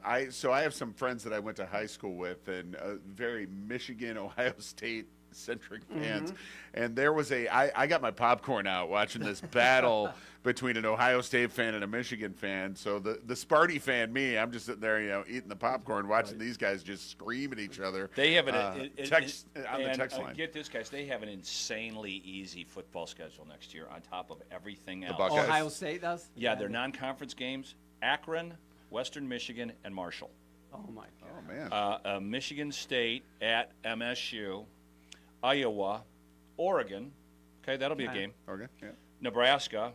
I have some friends that I went to high school with, and very Michigan, Ohio State centric fans, and there was I got my popcorn out watching this battle between an Ohio State fan and a Michigan fan. So the Sparty fan, I'm just sitting there, eating the popcorn, watching these guys just scream at each other. They have text on the text line. Get this, guys. They have an insanely easy football schedule next year on top of everything else. Buckeyes. Ohio State does? Yeah, their non-conference games: Akron, Western Michigan, and Marshall. Oh my God. Oh man. Michigan State at MSU, Iowa, Oregon. Okay, that'll be a game. Okay. Yeah. Nebraska,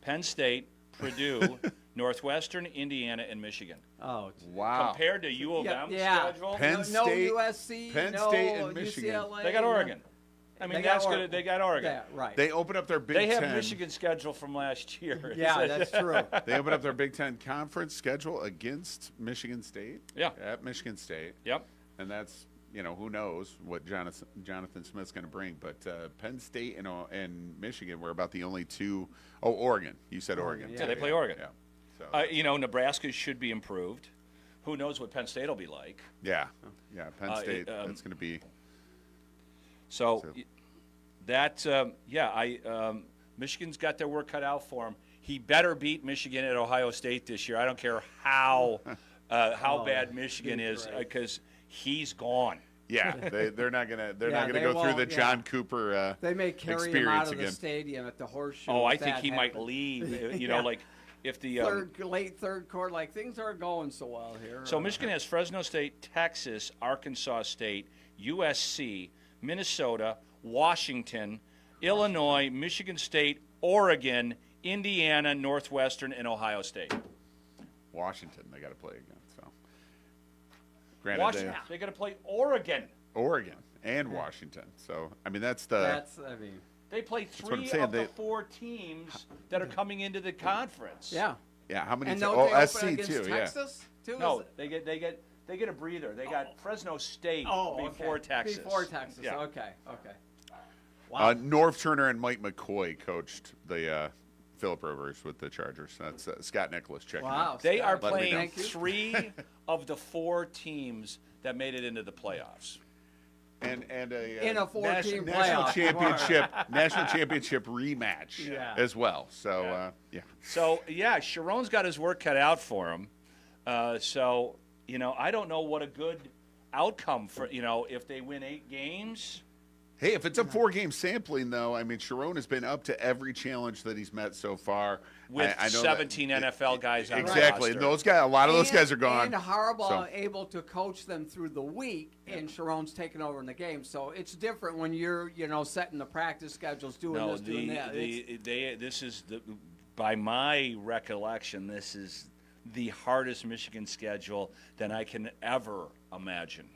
Penn State, Purdue, Northwestern, Indiana, and Michigan. Oh, Wow. Compared to U of M Yeah. schedule, Penn no State, USC, Penn no State and Michigan. UCLA, they got Oregon. I mean, They got that's good. Oregon. They got Oregon. Yeah, right. They opened up their Big They Ten. have Michigan's schedule from last year. Yeah, that's true. They opened up their Big Ten conference schedule against Michigan State. Yeah. At Michigan State. Yep. And that's, who knows what Jonathan Smith's going to bring. But Penn State and Michigan were about the only two. Oh, Oregon. You said Oregon. Yeah, they play Oregon. Yeah. So, Nebraska should be improved. Who knows what Penn State will be like? yeah. Penn State, that's going to be. So Michigan's got their work cut out for him. He better beat Michigan at Ohio State this year. I don't care how bad Michigan is, because he's gone. Yeah, they're not gonna they go through won't, the John Cooper. They may carry him experience out of again. the stadium at the Horseshoe. Oh, I if think that he might happens. leave. Yeah. if the late third quarter, like things aren't going so well here. So Michigan has Fresno State, Texas, Arkansas State, USC, Minnesota, Washington, Illinois, Michigan State, Oregon, Indiana, Northwestern, and Ohio State. Washington, they got to play again. So, granted, Washington, they got to play Oregon. Oregon and Washington. So, I mean, That's they play what I'm 3 saying. of the 4 teams that are coming into the conference. Yeah. Yeah, how many? And SC don't they open too. against Yeah. Texas too? No, they get a breather. They got Fresno State before Texas. Before Texas. Yeah. Okay. Wow. Norv Turner and Mike McCoy coached the Phillip Rivers with the Chargers. That's Scott Nicholas checking. Wow. out. They are Let me playing know. 3 of the 4 teams that made it into the playoffs. And a In a 4-team national playoff. national championship rematch as well. So yeah. So yeah, Sharon's got his work cut out for him. So I don't know what a good outcome for if they win 8 games. Hey, if it's a 4-game sampling, though, I mean, Sharon has been up to every challenge that he's met so far. With I know 17 NFL guys on exactly. the roster. Those guys, a lot of those guys are gone. And Harbaugh So. able to coach them through the week, and Sharon's taking over in the game. So it's different when you're, setting the practice schedules, doing this, doing that. This is by my recollection, this is the hardest Michigan schedule than I can ever imagine.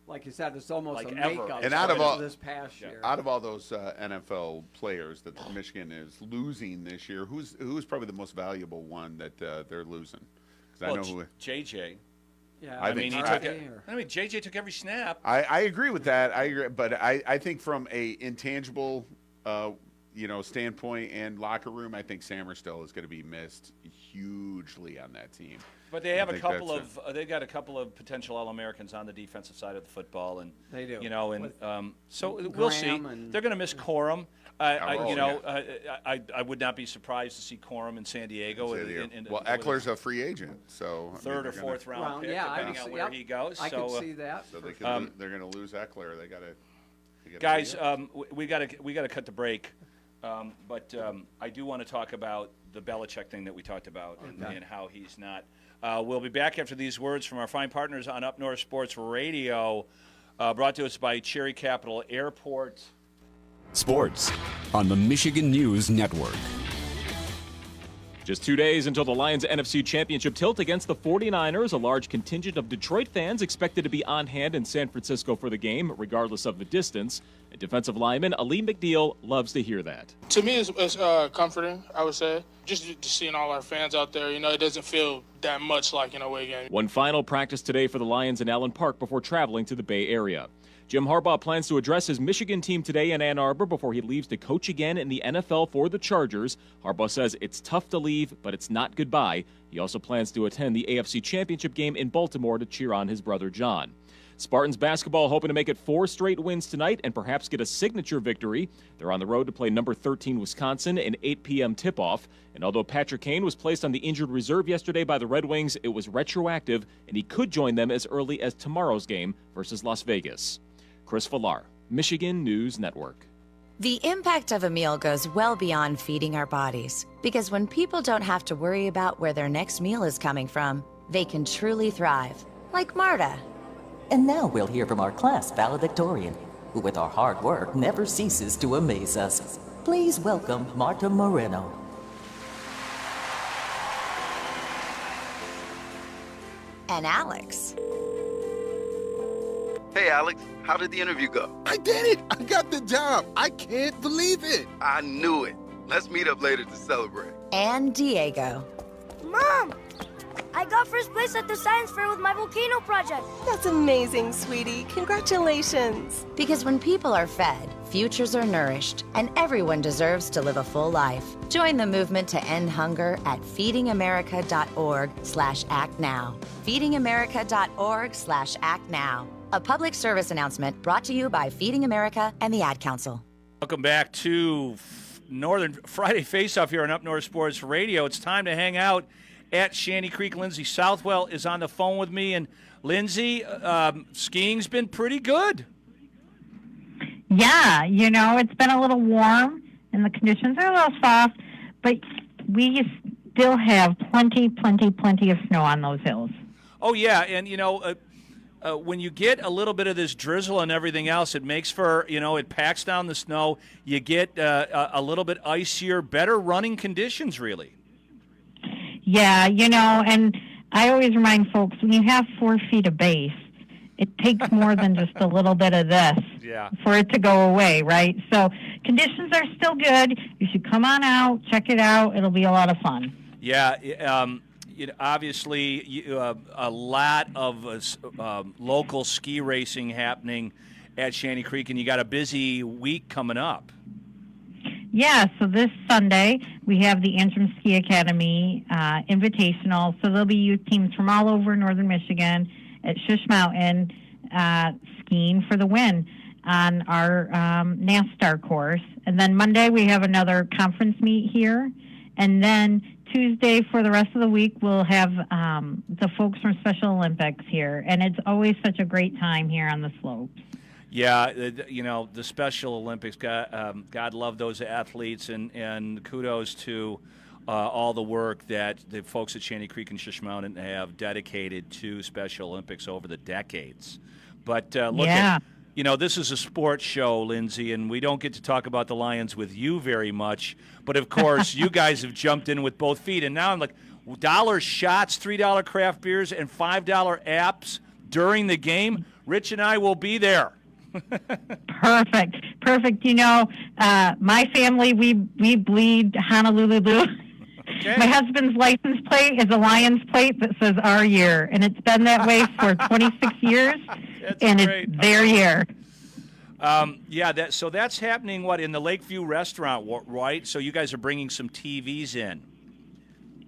Like you said, it's almost Like a ever. makeup And out of all- this past year. Out of all those NFL players that Michigan is losing this year, who's probably the most valuable one that they're losing? Because I know who. JJ. Yeah, I mean, JJ took every snap. I agree with that. I agree, but I think from a intangible, standpoint and locker room, I think Samerstill is going to be missed hugely on that team. But they have they've got a couple of potential All-Americans on the defensive side of the football, and they do. So we'll see. They're going to miss Corum. I would not be surprised to see Corum in San Diego. Well, Eckler's a free agent, so 3rd or 4th round pick, depending on where he goes. I can see that. So they're going to lose Eckler. They got to. Guys, we got to cut the break. But I do want to talk about the Belichick thing that we talked about and how he's not. We'll be back after these words from our fine partners on Up North Sports Radio, brought to us by Cherry Capital Airport. Sports on the Michigan News Network. Just 2 days until the Lions' NFC Championship tilt against the 49ers, a large contingent of Detroit fans expected to be on hand in San Francisco for the game, regardless of the distance. And defensive lineman Ali McNeil loves to hear that. To me, it's comforting, I would say. Just seeing all our fans out there, it doesn't feel that much like an away game. One final practice today for the Lions in Allen Park before traveling to the Bay Area. Jim Harbaugh plans to address his Michigan team today in Ann Arbor before he leaves to coach again in the NFL for the Chargers. Harbaugh says it's tough to leave, but it's not goodbye. He also plans to attend the AFC Championship game in Baltimore to cheer on his brother John. Spartans basketball hoping to make it 4 straight wins tonight and perhaps get a signature victory. They're on the road to play number 13 Wisconsin in 8 p.m. tip-off. And although Patrick Kane was placed on the injured reserve yesterday by the Red Wings, it was retroactive, and he could join them as early as tomorrow's game versus Las Vegas. Chris Villar, Michigan News Network. The impact of a meal goes well beyond feeding our bodies, because when people don't have to worry about where their next meal is coming from, they can truly thrive, like Marta. And now we'll hear from our class valedictorian, who with our hard work never ceases to amaze us. Please welcome Marta Moreno. And Alex. Hey, Alex, how did the interview go? I did it! I got the job! I can't believe it! I knew it. Let's meet up later to celebrate. And Diego. Mom! I got first place at the science fair with my volcano project. That's amazing, sweetie. Congratulations. Because when people are fed, futures are nourished, and everyone deserves to live a full life. Join the movement to end hunger at feedingamerica.org/actnow. feedingamerica.org/actnow. A public service announcement brought to you by Feeding America and the Ad Council. Welcome back to Northern Friday Faceoff here on Up North Sports Radio. It's time to hang out at Shanty Creek. Lindsay Southwell is on the phone with me. And Lindsay, skiing's been pretty good. Yeah, it's been a little warm and the conditions are a little soft, but we still have plenty of snow on those hills. Oh, yeah, and, when you get a little bit of this drizzle and everything else, it makes for, it packs down the snow. You get a little bit icier, better running conditions, really. Yeah, and I always remind folks, when you have 4 feet of base, it takes more than just a little bit of this for it to go away, right? So conditions are still good. You should come on out, check it out. It'll be a lot of fun. Yeah, obviously a lot of local ski racing happening at Shanty Creek, and you got a busy week coming up. Yeah, so this Sunday we have the Antrim Ski Academy Invitational. So there'll be youth teams from all over northern Michigan at Shush Mountain skiing for the win on our NASTAR course. And then Monday we have another conference meet here. And then Tuesday for the rest of the week we'll have the folks from Special Olympics here. And it's always such a great time here on the slopes. Yeah, the Special Olympics, God love those athletes, and kudos to all the work that the folks at Shanty Creek and Shush Mountain have dedicated to Special Olympics over the decades. But look at, this is a sports show, Lindsay, and we don't get to talk about the Lions with you very much. But, of course, you guys have jumped in with both feet. And now I'm like, $1 shots, $3 craft beers, and $5 apps during the game. Rich and I will be there. Perfect. My family, we bleed Honolulu blue. Okay. My husband's license plate is a Lions plate that says our year, and it's been that way for 26 years, and great. It's their year. So that's happening, in the Lakeview restaurant, right? So you guys are bringing some TVs in.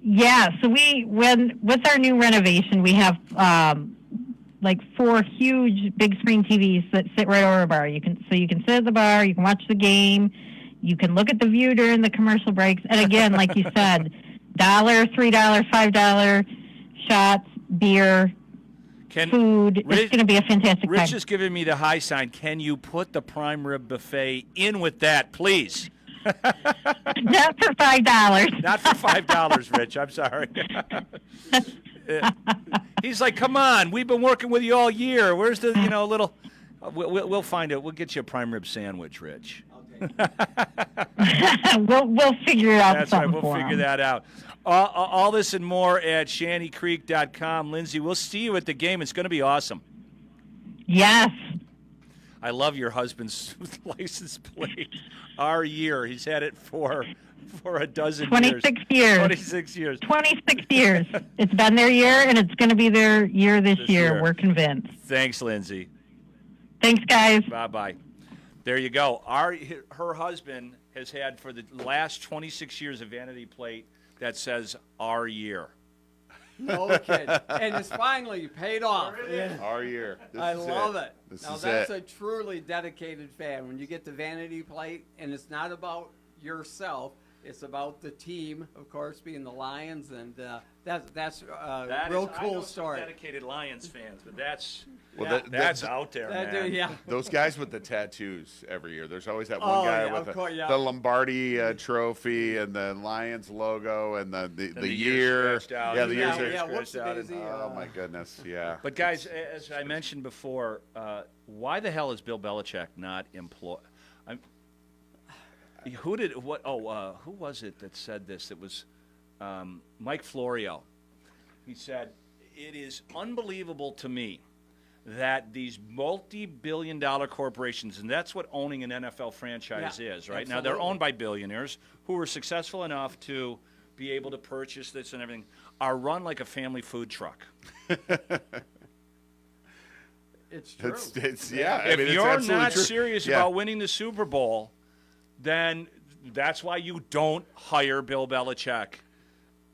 Yeah, so with our new renovation, we have 4 huge big screen TVs that sit right over a bar. You can sit at the bar, you can watch the game, you can look at the view during the commercial breaks, and again, like you said, $1, $3, $5 shots, beer, food. It's going to be a fantastic time. Rich is giving me the high sign. Can you put the prime rib buffet in with that, please? Not for $5. Not for $5, Rich. I'm sorry. He's like, come on, we've been working with you all year. Where's the, little... We'll find it. We'll get you a prime rib sandwich, Rich. We'll figure it out. That's right. We'll figure that out. All this and more at shantycreek.com. Lindsay, we'll see you at the game. It's going to be awesome. Yes. I love your husband's license plate. Our year. He's had it for a dozen 26 years. 26 years. 26 years. It's been their year, and it's going to be their year this year. We're convinced. Thanks, Lindsay. Thanks, guys. Bye-bye. There you go. Her husband has had for the last 26 years a vanity plate that says our year. No kidding. And it's finally paid off. Our year. I love it. Now that's a truly dedicated fan. When you get the vanity plate, and it's not about yourself, it's about the team, of course, being the Lions, and that's a real cool story. Dedicated Lions fans, but that's that's out there, man. Yeah. Those guys with the tattoos every year. There's always that one guy with the Lombardi trophy and the Lions logo and the year. Yeah, the years are stretched out. Oh my goodness, yeah. But guys, as I mentioned before, why the hell is Bill Belichick not employed? Who was it that said this? It was Mike Florio. He said, "It is unbelievable to me that these multi-billion-dollar corporations, and that's what owning an NFL franchise is, right? Absolutely. Now, they're owned by billionaires who are successful enough to be able to purchase this and everything, are run like a family food truck." It's true. If you're not serious about winning the Super Bowl, then that's why you don't hire Bill Belichick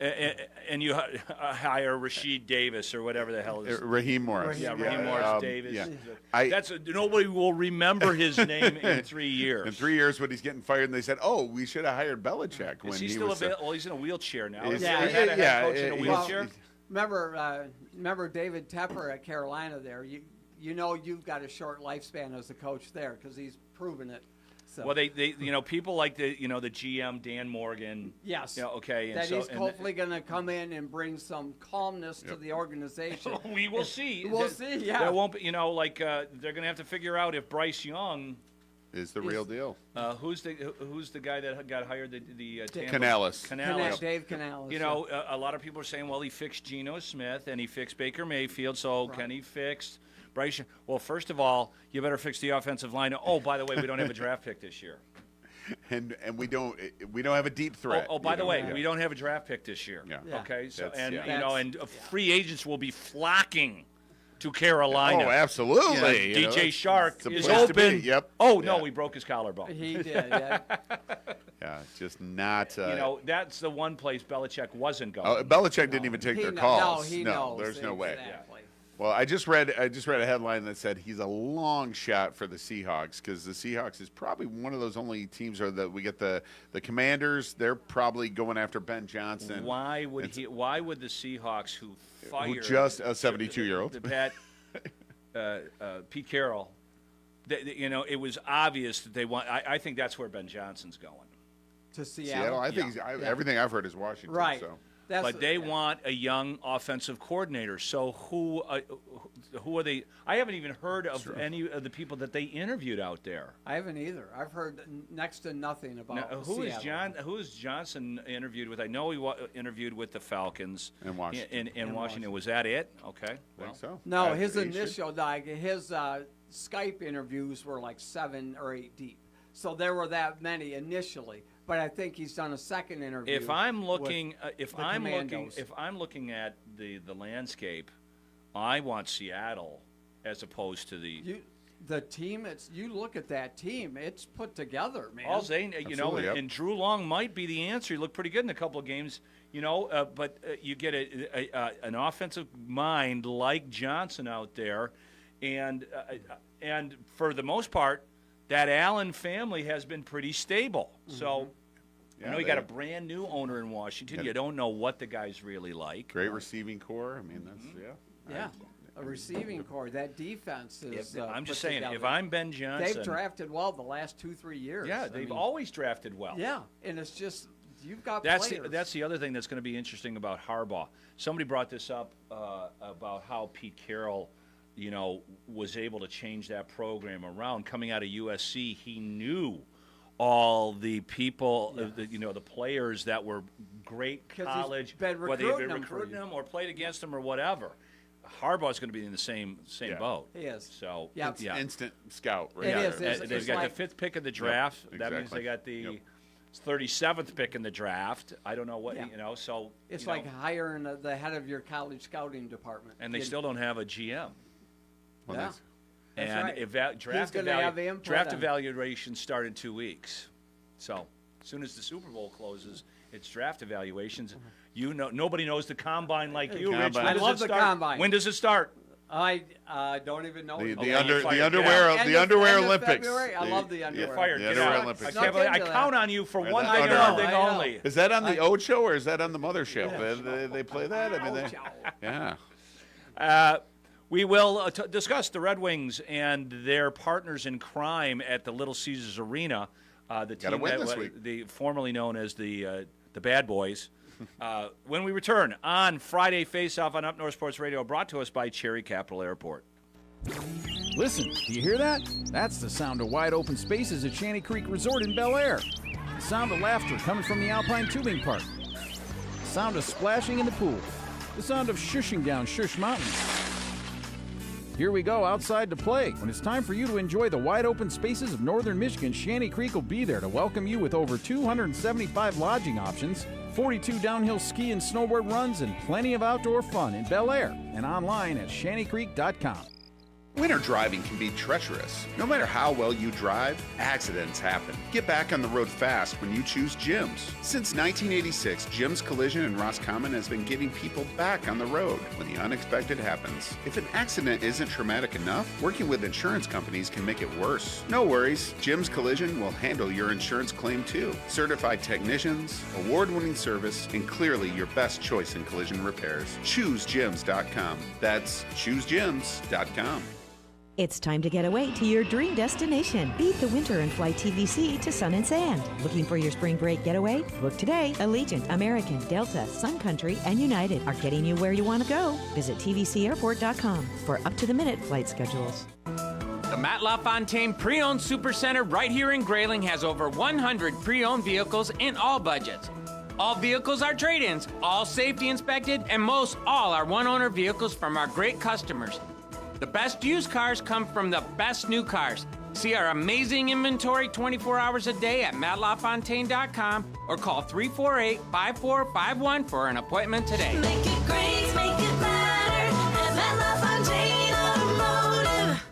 and you hire Rashid Davis or whatever the hell it is. Raheem Morris. Raheem Morris Davis. Yeah. Nobody will remember his name in 3 years. In 3 years when he's getting fired, and they said, "Oh, we should have hired Belichick." When is he still available? Well, he's in a wheelchair now. Head coach in a wheelchair? Remember David Tepper at Carolina there. You know you've got a short lifespan as a coach there because he's proven it. So. Well, they people like the GM Dan Morgan. Yes. Okay. And that he's hopefully going to come in and bring some calmness to the organization. We will see. We'll see. Yeah. There won't be. They're going to have to figure out if Bryce Young is the real deal. Who's the guy that got hired? The Canales. Dave Canales. A lot of people are saying, well, he fixed Geno Smith and he fixed Baker Mayfield, so can he fix Bryce Young? Well, first of all, you better fix the offensive line. Oh, by the way, we don't have a draft pick this year. And we don't have a deep threat. Oh, by the way, we don't have a draft pick this year. Yeah. Okay. So and free agents will be flocking to Carolina. Oh, absolutely. DJ Shark is open. open. Yep. Oh no, he broke his collarbone. He did. Yeah. Yeah, just not. That's the one place Belichick wasn't going. Oh, Belichick didn't even take their calls. No, he knows. There's no way. Exactly. Well, I just read a headline that said he's a long shot for the Seahawks because the Seahawks is probably one of those only teams that we get the Commanders. They're probably going after Ben Johnson. Why would the Seahawks who fired just a 72-year-old Pete Carroll? It was obvious that they want. I think that's where Ben Johnson's going. To Seattle. I think everything I've heard is Washington. Right. So. But they want a young offensive coordinator. So who are they? I haven't even heard of any of the people that they interviewed out there. I haven't either. I've heard next to nothing about who Seattle. Who is Johnson interviewed with? I know he interviewed with the Falcons in Washington. In Washington. Was that it? Okay. I think so. No, his initial his Skype interviews were like 7 or 8 deep. So there were that many initially. But I think he's done a second interview. If I'm looking at the landscape, I want Seattle as opposed to the team. You look at that team; it's put together, man. All they, and Drew Long might be the answer. He looked pretty good in a couple of games, but you get an offensive mind like Johnson out there, and for the most part, that Allen family has been pretty stable. Mm-hmm. So. You got a brand new owner in Washington. You don't know what the guy's really like. Great receiving core. I mean, that's a receiving core. That defense is. I'm just saying, together. If I'm Ben Johnson, they've drafted well the last 2-3 years. Yeah, they've always drafted well. Yeah, and it's just you've got players. That's the other thing that's going to be interesting about Harbaugh. Somebody brought this up about how Pete Carroll, was able to change that program around. Coming out of USC, he knew all the people, the players that were great college, whether they've been recruiting them or played against them or whatever. Harbaugh's going to be in the same boat. He is. So it's instant scout. Right? It is. They've got the 5th pick of the draft. Yep, That means they got the 37th pick in the draft. I don't know what So it's like hiring the head of your college scouting department, and they still don't have a GM. Well, yeah. And right. draft evaluations start in 2 weeks. So as soon as the Super Bowl closes, it's draft evaluations. Nobody knows the combine like you, Rich. I love the combine. When does it start? I don't even know. The underwear Olympics. I love the underwear. You're fired. The underwear Olympics. I count on you for one thing only. Is that on the Ocho or is that on the Mother Show? They play that. I mean, yeah. We will discuss the Red Wings and their partners in crime at the Little Caesars Arena. The team that formerly known as the Bad Boys. When we return on Friday Faceoff on Up North Sports Radio, brought to us by Cherry Capital Airport. Listen, do you hear that? That's the sound of wide open spaces at Shanty Creek Resort in Bel Air. The sound of laughter coming from the Alpine Tubing Park. The sound of splashing in the pool. The sound of shushing down Shush Mountain. Here we go outside to play. When it's time for you to enjoy the wide open spaces of northern Michigan, Shanty Creek will be there to welcome you with over 275 lodging options, 42 downhill ski and snowboard runs, and plenty of outdoor fun in Bel Air and online at shantycreek.com. Winter driving can be treacherous. No matter how well you drive, accidents happen. Get back on the road fast when you choose Jim's. Since 1986, Jim's Collision in Roscommon has been getting people back on the road when the unexpected happens. If an accident isn't traumatic enough, working with insurance companies can make it worse. No worries, Jim's Collision will handle your insurance claim too. Certified technicians, award-winning service, and clearly your best choice in collision repairs. ChooseJims.com. That's ChooseJims.com. It's time to get away to your dream destination. Beat the winter and fly TVC to Sun and Sand. Looking for your spring break getaway? Book today. Allegiant, American, Delta, Sun Country, and United are getting you where you want to go. Visit tvcairport.com for up-to-the-minute flight schedules. The Matt LaFontaine Pre-Owned Supercenter right here in Grayling has over 100 pre-owned vehicles in all budgets. All vehicles are trade-ins, all safety inspected, and most all are one-owner vehicles from our great customers. The best used cars come from the best new cars. See our amazing inventory 24 hours a day at mattlafontaine.com or call 348-5451 for an appointment today. Make it great, make it better at Matt LaFontaine Automotive.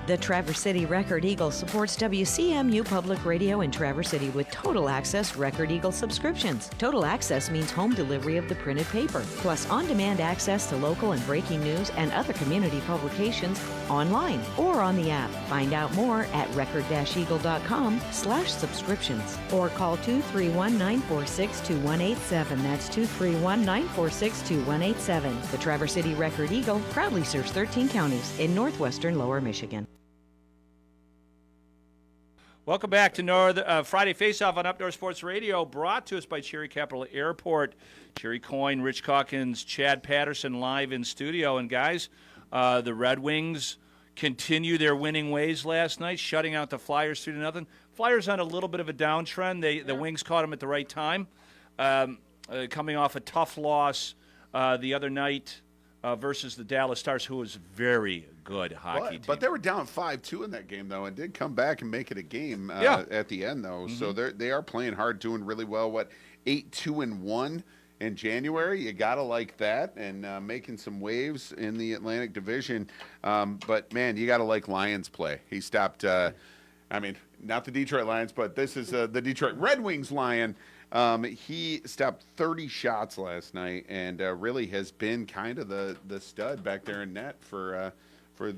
The Traverse City Record Eagle supports WCMU Public Radio in Traverse City with Total Access Record Eagle subscriptions. Total Access means home delivery of the printed paper, plus on-demand access to local and breaking news and other community publications online or on the app. Find out more at record-eagle.com/subscriptions or call 231-946-2187. That's 231-946-2187. The Traverse City Record Eagle proudly serves 13 counties in northwestern Lower Michigan. Welcome back to Friday Faceoff on Up North Sports Radio, brought to us by Cherry Capital Airport. Jerry Coyne, Rich Calkins, Chad Patterson live in studio. And guys, the Red Wings continue their winning ways last night, shutting out the Flyers 3-0. Flyers on a little bit of a downtrend. The Wings caught them at the right time, coming off a tough loss the other night versus the Dallas Stars, who was very good hockey team. But they were down 5-2 in that game, though, and did come back and make it a game at the end, though. Mm-hmm. So they are playing hard, doing really well. 8-2-1 in January? You got to like that, and making some waves in the Atlantic Division. But, man, you got to like Lions play. He stopped, not the Detroit Lions, but this is the Detroit Red Wings Lion. He stopped 30 shots last night and really has been kind of the stud back there in net for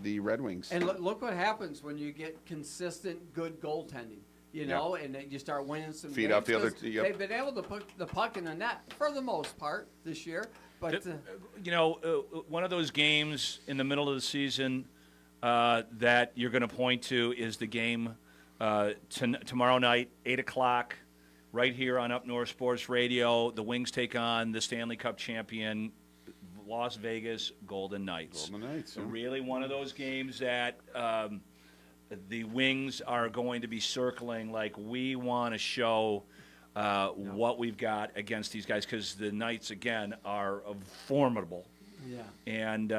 the Red Wings. And look what happens when you get consistent, good goaltending, and you start winning some feed games. off the other. Yep. They've been able to put the puck in the net for the most part this year. But one of those games in the middle of the season that you're going to point to is the game tomorrow night, 8:00. Right here on Up North Sports Radio. The Wings take on the Stanley Cup champion, Las Vegas Golden Knights. So really one of those games that the Wings are going to be circling like we want to show what we've got against these guys, because the Knights, again, are formidable. Yeah. And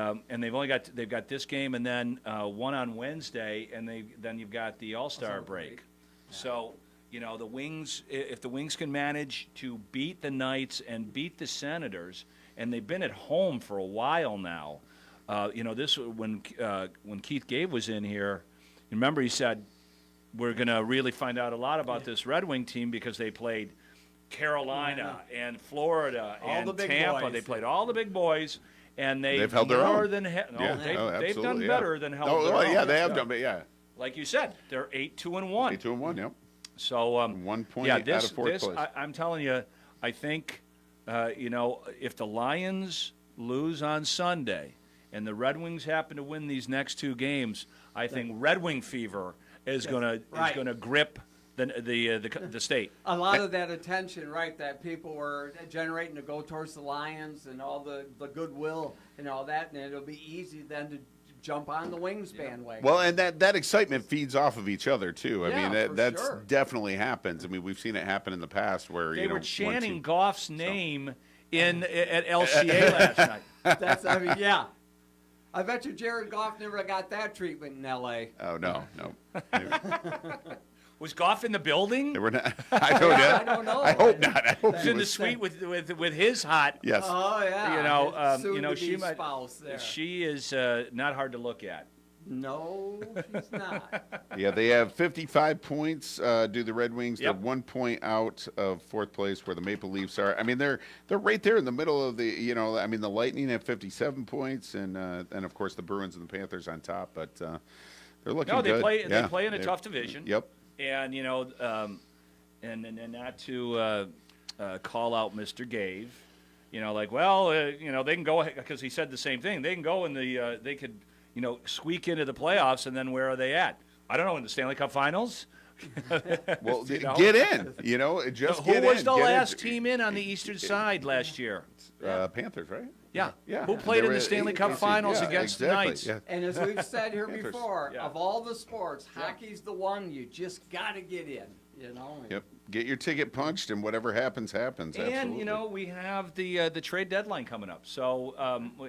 they've got this game and then one on Wednesday, and then you've got the All-Star break. Yeah. So the Wings, if the Wings can manage to beat the Knights and beat the Senators, and they've been at home for a while now. This when Keith Gave was in here, remember he said we're going to really find out a lot about this Red Wing team because they played Carolina and Florida and Tampa. Boys. They played all the big boys, and they've held their own. They've done better than held their own. Yeah, they have done, but like you said, they're 8-2-1. 8-2-1, yep. So 1 point out of fourth place. I'm telling you, I think if the Lions lose on Sunday and the Red Wings happen to win these next two games, I think Red Wing fever is going to grip the state. A lot of that attention, that people were generating to go towards the Lions and all the goodwill and all that, and it'll be easy then to jump on the Wings bandwagon. Well, and that excitement feeds off of each other too. I mean, that's sure. Definitely happens. I mean, we've seen it happen in the past where they were chanting Goff's name at LCA last night. I bet you Jared Goff never got that treatment in L.A. Oh no. Was Goff in the building? They were not. I don't know. I hope not. I hope he was in the suite with his hot. Yes. Oh yeah. She is not hard to look at. No, she's not. Yeah, they have 55 points. Do the Red Wings? They're 1 point out of fourth place, where the Maple Leafs are. I mean, they're right there in the middle of the. The Lightning have 57 points, and of course the Bruins and the Panthers on top. But they're looking good. They play in a tough division. Yep. And and not to call out Mr. Gave, they can go, because he said the same thing. They can go in the they could squeak into the playoffs, and then where are they at? I don't know, in the Stanley Cup Finals? Well, get in. Just who get was in. the Get last in. team in on the Eastern side last year? Panthers, right? Yeah. Yeah. Who played in the Stanley Cup Finals yeah, against exactly. the Knights? Yeah. And as we've said here Panthers. before, of all the sports, hockey's the one you just got to get in. Yep. Get your ticket punched, and whatever happens, happens. And Absolutely. we have the trade deadline coming up, so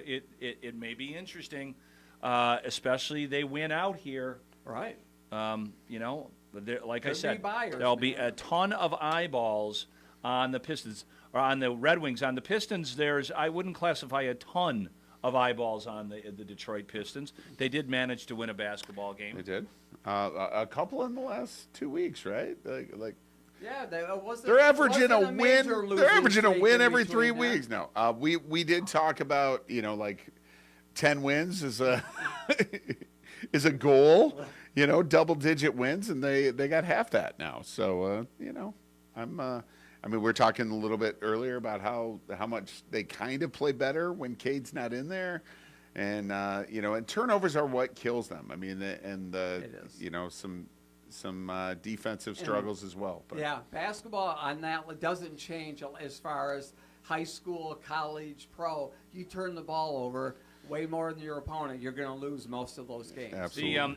it may be interesting, especially they win out here. Right. Like I Could said, be buyers, there'll be a ton of eyeballs on the Pistons or on the Red Wings. On the Pistons, I wouldn't classify a ton of eyeballs on the Detroit Pistons. They did manage to win a basketball game. They did. A couple in the last 2 weeks, right? Like Yeah, they're averaging a win. They're averaging a win every 3 between weeks now. We did talk about 10 wins is a is a goal. Double-digit wins, and they got half that now. So we're talking a little bit earlier about how much they kind of play better when Cade's not in there, and and turnovers are what kills them. I mean, some defensive struggles as well. But. Yeah, basketball on that doesn't change as far as high school, college, pro. You turn the ball over way more than your opponent, you're going to lose most of those games. Absolutely.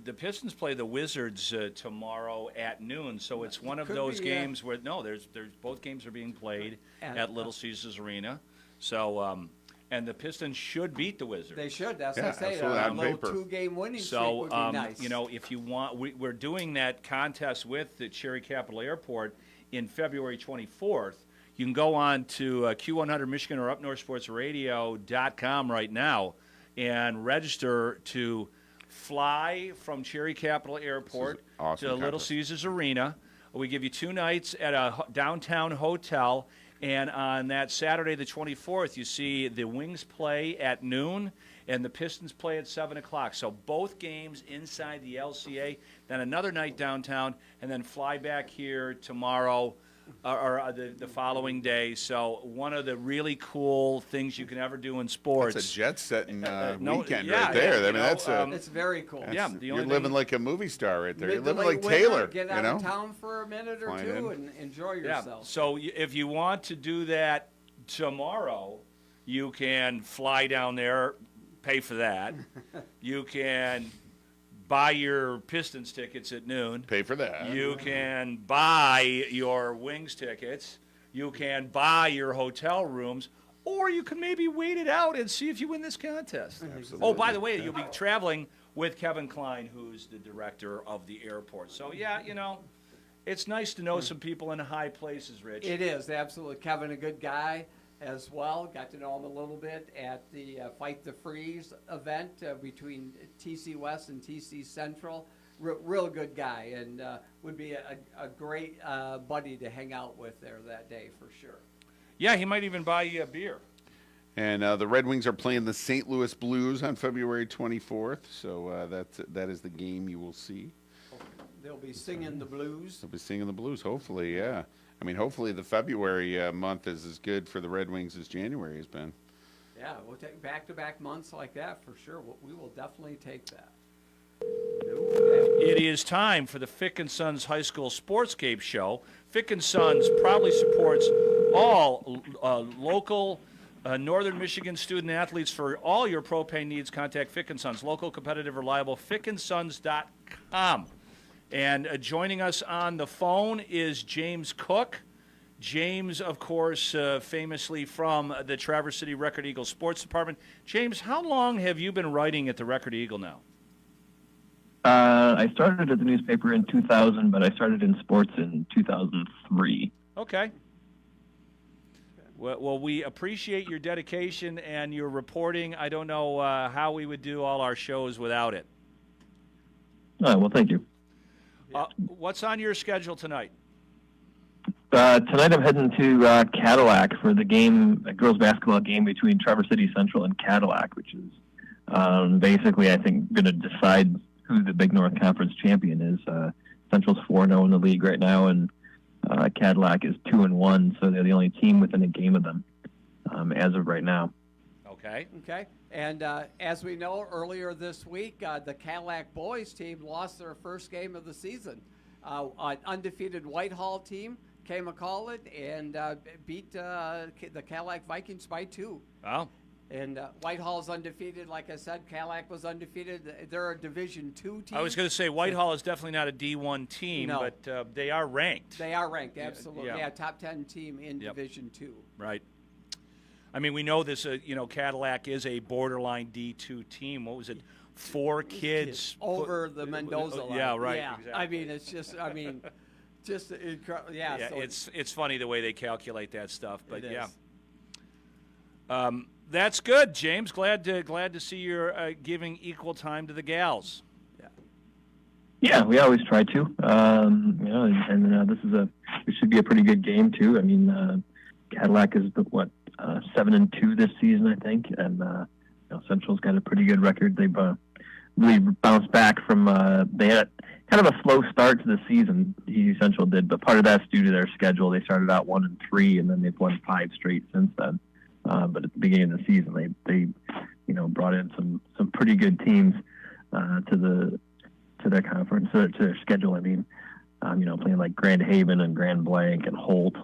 The Pistons play the Wizards tomorrow at noon, so it's one of those games where there's both games are being played at Little Caesars Arena. So and the Pistons should beat the Wizards. They should. That's what I say. A little 2-game winning streak would be nice. If you want, we're doing that contest with the Cherry Capital Airport in February 24th. You can go on to Q100 Michigan or UpNorthSportsRadio.com right now and register to fly from Cherry Capital Airport to Little Caesars Arena. We give you 2 nights at a downtown hotel, and on that Saturday the 24th, you see the Wings play at noon and the Pistons play at 7 o'clock. So both games inside the LCA, then another night downtown, and then fly back here tomorrow or the following day. So one of the really cool things you can ever do in sports. That's a jet-setting weekend right there. It's very cool. You're living like a movie star right there. You're living like winter, Taylor. Get out of town for a minute or two and enjoy yourself. So if you want to do that tomorrow, you can fly down there, pay for that. You can buy your Pistons tickets at noon. Pay for that. You can buy your Wings tickets. You can buy your hotel rooms. Or you can maybe wait it out and see if you win this contest. Absolutely. Oh, by the way, you'll be traveling with Kevin Klein, who's the director of the airport. So, it's nice to know some people in high places, Rich. It is, absolutely. Kevin, a good guy as well. Got to know him a little bit at the Fight the Freeze event between TC West and TC Central. Real good guy, and would be a great buddy to hang out with there that day for sure. Yeah, he might even buy you a beer. And the Red Wings are playing the St. Louis Blues on February 24th, so that is the game you will see. They'll be singing the blues. They'll be singing the blues, hopefully, yeah. I mean, hopefully the February month is as good for the Red Wings as January has been. Yeah, we'll take back-to-back months like that for sure. We will definitely take that. It is time for the Fick & Sons High School Sportscape Show. Fick & Sons proudly supports all local Northern Michigan student athletes. For all your propane needs, contact Fick & Sons, local, competitive, reliable, fickandsons.com. And joining us on the phone is James Cook. James, of course, famously from the Traverse City Record Eagle Sports Department. James, how long have you been writing at the Record Eagle now? I started at the newspaper in 2000, but I started in sports in 2003. Okay. Well, we appreciate your dedication and your reporting. I don't know how we would do all our shows without it. Well, thank you. What's on your schedule tonight? Tonight I'm heading to Cadillac for the game, a girls basketball game between Traverse City Central and Cadillac, which is basically, I think, going to decide who the Big North Conference champion is. Central's 4-0 in the league right now, and Cadillac is 2-1, so they're the only team within a game of them as of right now. Okay. Okay. And as we know, earlier this week, the Cadillac boys team lost their first game of the season. An undefeated Whitehall team came a calling and beat the Cadillac Vikings by 2. Wow. And Whitehall's undefeated. Like I said, Cadillac was undefeated. They're a Division II team. I was going to say Whitehall is definitely not a D1 team, No. but they are ranked. They are ranked, absolutely. Yeah. Yeah, top 10 team in Division II. Right. I mean, we know this, Cadillac is a borderline D2 team. What was it? 4 kids over the Mendoza line. Yeah, right. Yeah. Exactly. I mean, it's just, just incredible. Yeah. Yeah, so it's funny the way they calculate that stuff, but It yeah. is. That's good, James. Glad to see you're giving equal time to the gals. Yeah, we always try to. This should be a pretty good game too. I mean, Cadillac is 7-2 this season, I think, and Central's got a pretty good record. They've really bounced back from. They had kind of a slow start to the season. Central did, but part of that's due to their schedule. They started out 1-3, and then they've won 5 straight since then. But at the beginning of the season, they brought in some pretty good teams to their conference, to their schedule. I mean, playing like Grand Haven and Grand Blanc and Holt,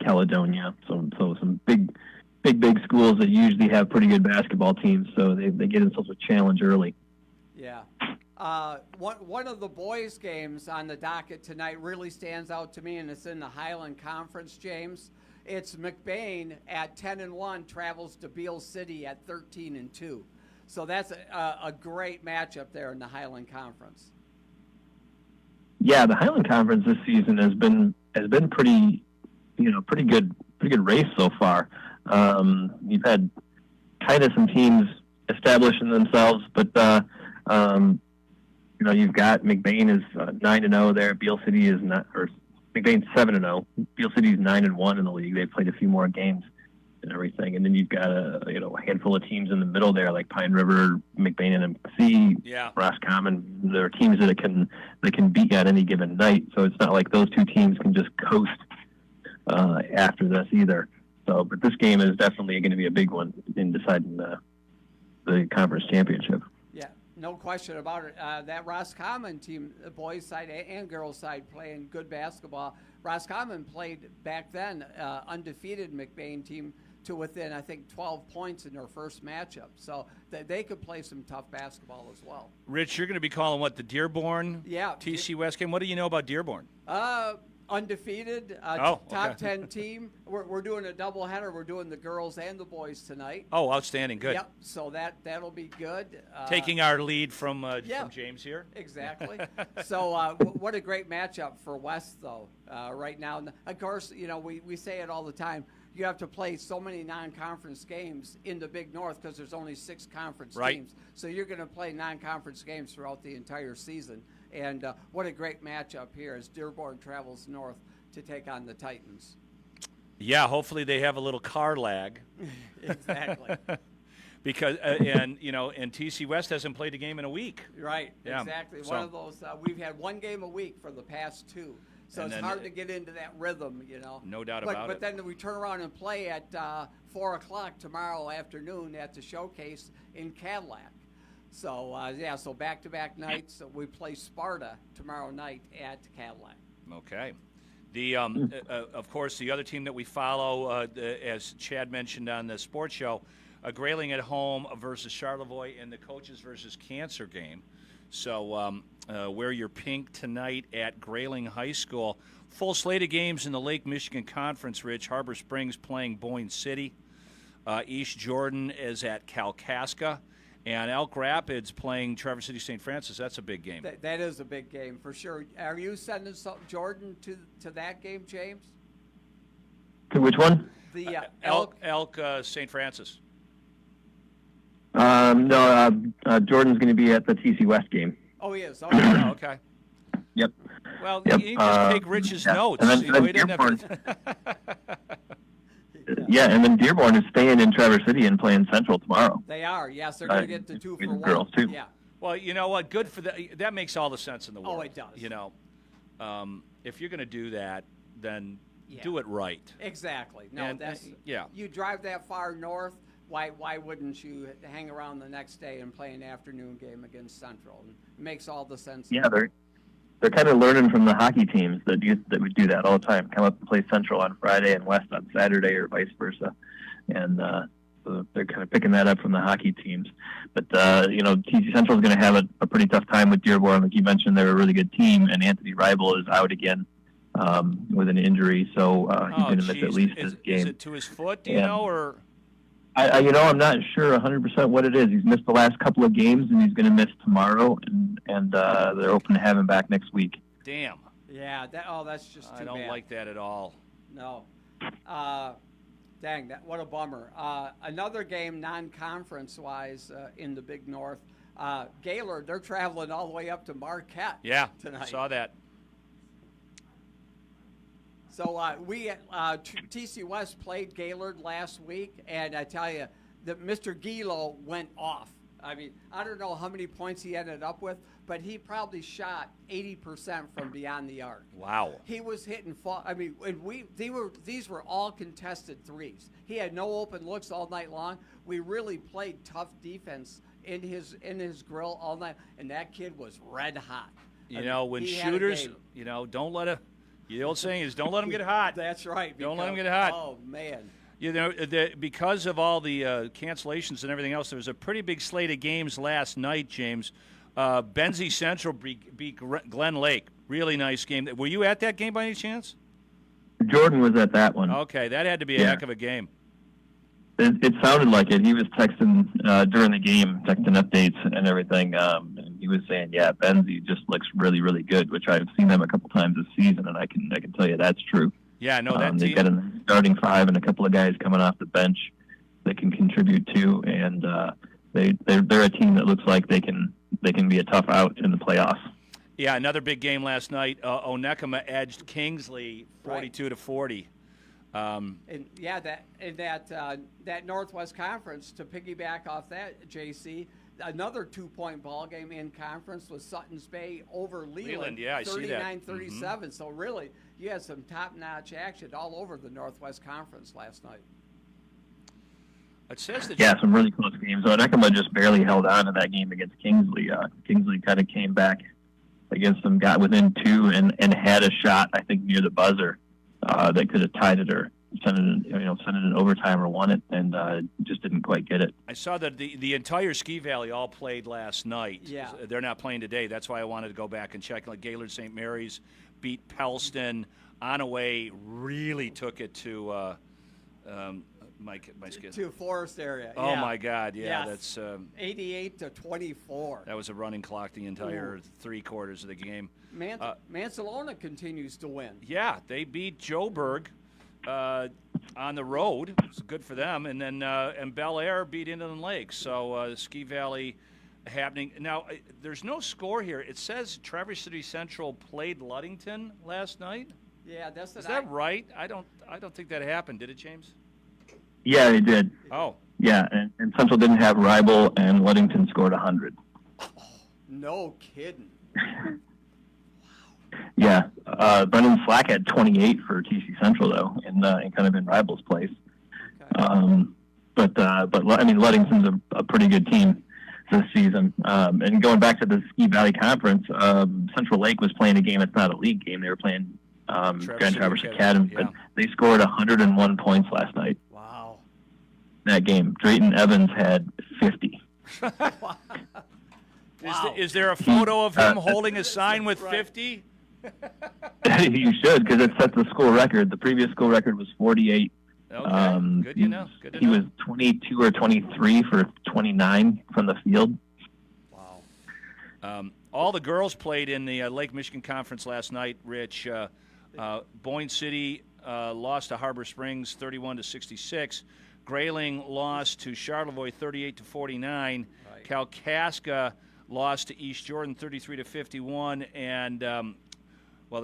Caledonia. So some big schools that usually have pretty good basketball teams. So they get themselves a challenge early. Yeah. One of the boys' games on the docket tonight really stands out to me, and it's in the Highland Conference, James. It's McBain at 10-1 travels to Beale City at 13-2. So that's a great matchup there in the Highland Conference. Yeah, the Highland Conference this season has been pretty good race so far. You've had kind of some teams establishing themselves, but you've got McBain is 9-0 there. Beale City is not, or McBain's 7-0. Beale City's 9-1 in the league. They've played a few more games and everything, and then you've got a handful of teams in the middle there, like Pine River, McBain and MC, Roscommon. There are teams that can beat you at any given night. So it's not like those two teams can just coast after this either. So, but this game is definitely going to be a big one in deciding the conference championship. Yeah, no question about it. That Roscommon team, the boys' side and girls' side, playing good basketball. Roscommon played back then undefeated McBain team to within, I think, 12 points in their first matchup. So they could play some tough basketball as well. Rich, you're going to be calling what, the Dearborn TC West game? What do you know about Dearborn? Undefeated, top 10 team. We're doing a doubleheader. We're doing the girls and the boys tonight. Oh, outstanding. Good. Yep. So that'll be good. Taking our lead from James here. Exactly. So what a great matchup for West, though, right now. Of course, we say it all the time. You have to play so many non-conference games in the Big North because there's only 6 conference teams. So you're going to play non-conference games throughout the entire season. And what a great matchup here as Dearborn travels north to take on the Titans. Yeah, hopefully they have a little car lag. Exactly. Because and TC West hasn't played a game in a week. Right. Yeah. Exactly. So. One of those. We've had one game a week for the past 2. So it's hard to get into that rhythm, No doubt about it. But then we turn around and play at 4 o'clock tomorrow afternoon at the showcase in Cadillac. So, so back-to-back nights. We play Sparta tomorrow night at Cadillac. Okay. The of course, the other team that we follow, as Chad mentioned on the sports show, Grayling at home versus Charlevoix in the coaches versus cancer game. So wear your pink tonight at Grayling High School. Full slate of games in the Lake Michigan Conference, Rich. Harbor Springs playing Boyne City. East Jordan is at Kalkaska. And Elk Rapids playing Traverse City St. Francis. That's a big game. That is a big game for sure. Are you sending Jordan to that game, James? To which one? The Elk St. Francis. No, Jordan's going to be at the TC West game. Oh, he is. Okay. Yep. Well, yep. you just take Rich's notes. And then Dearborn. Yeah, and then Dearborn is staying in Traverse City and playing Central tomorrow. They are. Yes, they're going to get the 2 for 1. Girls too. Yeah. Well, you know what? Good for that makes all the sense in the world. Oh, it does. If you're going to do that, then do it right. Exactly. No, and, that's yeah. You drive that far north, why wouldn't you hang around the next day and play an afternoon game against Central? And it makes all the sense. Yeah, they're kind of learning from the hockey teams that would do that all the time. Come up and play Central on Friday and West on Saturday, or vice versa, and so they're kind of picking that up from the hockey teams. But TC Central is going to have a pretty tough time with Dearborn. Like you mentioned, they're a really good team, and Anthony Reibel is out again with an injury, so he's going to miss at least this game. Is it to his foot? Do you know, or? I'm not sure 100% what it is. He's missed the last couple of games, and he's going to miss tomorrow, and they're hoping to have him back next week. Damn. Yeah. That's just too bad. I don't like that at all. No. Dang, what a bummer. Another game, non-conference-wise, in the Big North. Gaylord, they're traveling all the way up to Marquette tonight. Saw that. So we TC West played Gaylord last week, and I tell you, that Mr. Gilo went off. I mean, I don't know how many points he ended up with, but he probably shot 80% from beyond the arc. Wow. He was hitting. These were all contested threes. He had no open looks all night long. We really played tough defense in his grill all night, and that kid was red hot. When shooters, don't let him. The old saying is, don't let them get hot. That's right. Don't let them get hot. Oh, man. Because of all the cancellations and everything else, there was a pretty big slate of games last night, James. Benzie Central beat Glen Lake. Really nice game. Were you at that game by any chance? Jordan was at that one. Okay, that had to be a heck of a game. It sounded like it. He was texting during the game, texting updates and everything. And he was saying, "Yeah, Benzie just looks really, really good," which I've seen them a couple times this season, and I can tell you that's true. Yeah, no, that they've got a starting five and a couple of guys coming off the bench that can contribute too, and they're a team that looks like they can be a tough out in the playoffs. Yeah, another big game last night. Onekama edged Kingsley 42-40. That Northwest Conference, to piggyback off that, JC, another 2-point ball game in conference was Sutton's Bay over Leland. Yeah, I see that. 39-37. Mm-hmm. So really, you had some top-notch action all over the Northwest Conference last night. It says that some really close games. Onekama just barely held on in that game against Kingsley. Kingsley kind of came back against them, got within two, and had a shot, I think, near the buzzer that could have tied it or sent it in overtime or won it, and just didn't quite get it. I saw that the entire Ski Valley all played last night. Yeah. They're not playing today. That's why I wanted to go back and check. Like Gaylord St. Mary's beat Pellston. Onaway really took it to to Forest area. Oh my God! Yeah, yes. That's 88-24. That was a running clock the entire 3 quarters of the game. Mansalona continues to win. Yeah, they beat Joburg on the road. It's good for them. And then and Bel Air beat Inland Lake. So Ski Valley happening. Now, there's no score here. It says Traverse City Central played Ludington last night. Yeah, is that right? I don't think that happened. Did it, James? Yeah, they did. Oh. Yeah, and Central didn't have Reibel, and Ludington scored 100. No kidding. Yeah, Brendan Slack had 28 for TC Central though, and kind of in Reibel's place. Okay. But I mean, Ludington's a pretty good team this season. And going back to the Ski Valley Conference, Central Lake was playing a game. It's not a league game. They were playing Grand Traverse Academy, but they scored 101 points last night. Wow. That game, Drayton Evans had 50. Wow. Is there a photo of him holding a sign with 50? You should, because it sets the school record. The previous school record was 48. Okay, good to know. He was 22 or 23 for 29 from the field. Wow. All the girls played in the Lake Michigan Conference last night, Rich. Boyne City lost to Harbor Springs 31-66. Grayling lost to Charlevoix 38-49. Right. Kalkaska lost to East Jordan 33-51, and the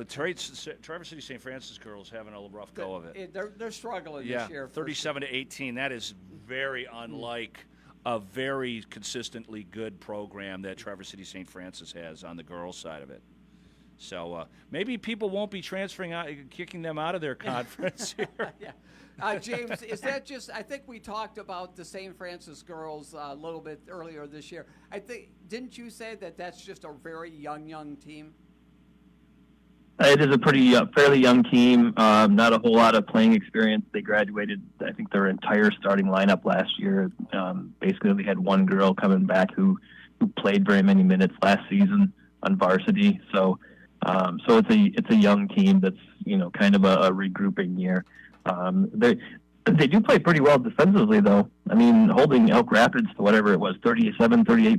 Traverse City St. Francis girls having a rough go of it. They're struggling this year. 37-18. That is very unlike a very consistently good program that Traverse City St. Francis has on the girls' side of it. So maybe people won't be transferring out, kicking them out of their conference here. James, is that just? I think we talked about the St. Francis girls a little bit earlier this year. Didn't you say that that's just a very young team? It is a pretty fairly young team. Not a whole lot of playing experience. They graduated, I think, their entire starting lineup last year. Basically, we had one girl coming back who played very many minutes last season on varsity. So it's a young team that's kind of a regrouping year. They do play pretty well defensively, though. I mean, holding Elk Rapids to whatever it was, 38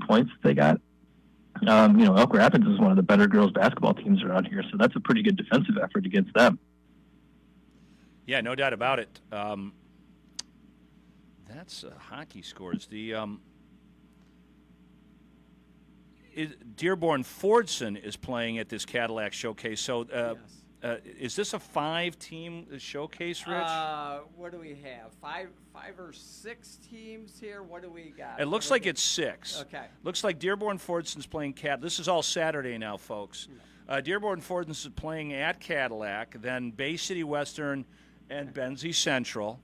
points they got. Elk Rapids is one of the better girls basketball teams around here, so that's a pretty good defensive effort against them. Yeah, no doubt about it. That's hockey scores. The Dearborn Fordson is playing at this Cadillac Showcase. So, is this a 5-team showcase, Rich? What do we have? Five or six teams here? What do we got? It looks like it's 6. Okay. Looks like Dearborn Fordson's playing This is all Saturday now, folks. Dearborn Fordson's is playing at Cadillac, then Bay City Western and Benzie Central.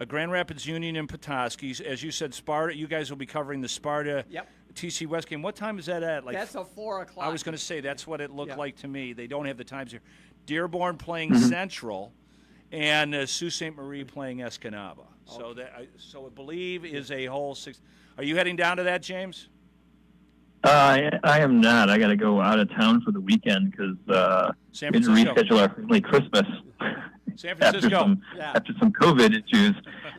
Grand Rapids Union and Petoskey. As you said, Sparta. You guys will be covering the Sparta TC West game. What time is that at? That's a 4 o'clock. I was going to say that's what it looked like to me. They don't have the times here. Dearborn playing Central, and Sault Ste. Marie playing Escanaba. Okay. So I believe is a whole 6. Are you heading down to that, James? I am not. I got to go out of town for the weekend because we had to reschedule our family Christmas. San Francisco. After some COVID issues,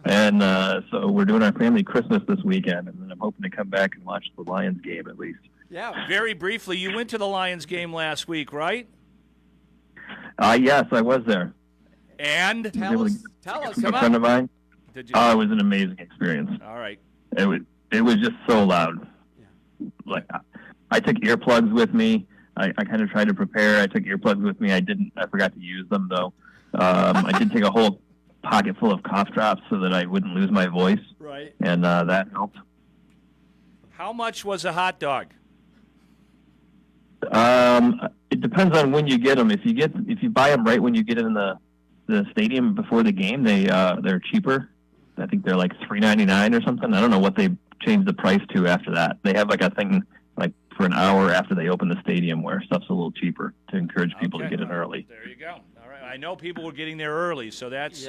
and so we're doing our family Christmas this weekend, and then I'm hoping to come back and watch the Lions game at least. Yeah. Very briefly, you went to the Lions game last week, right? Yes, I was there. And tell us. A friend of mine. Did you? It was an amazing experience. All right. It was just so loud. Yeah. Like I took earplugs with me. I kind of tried to prepare. I took earplugs with me. I forgot to use them though. I did take a whole pocket full of cough drops so that I wouldn't lose my voice. Right. And that helped. How much was a hot dog? It depends on when you get them. If you buy them right when you get in the stadium before the game, they're cheaper. I think they're like $3.99 or something. I don't know what they changed the price to after that. They have like a thing like for an hour after they open the stadium where stuff's a little cheaper to encourage people to get in early. There you go. All right. I know people were getting there early, so that's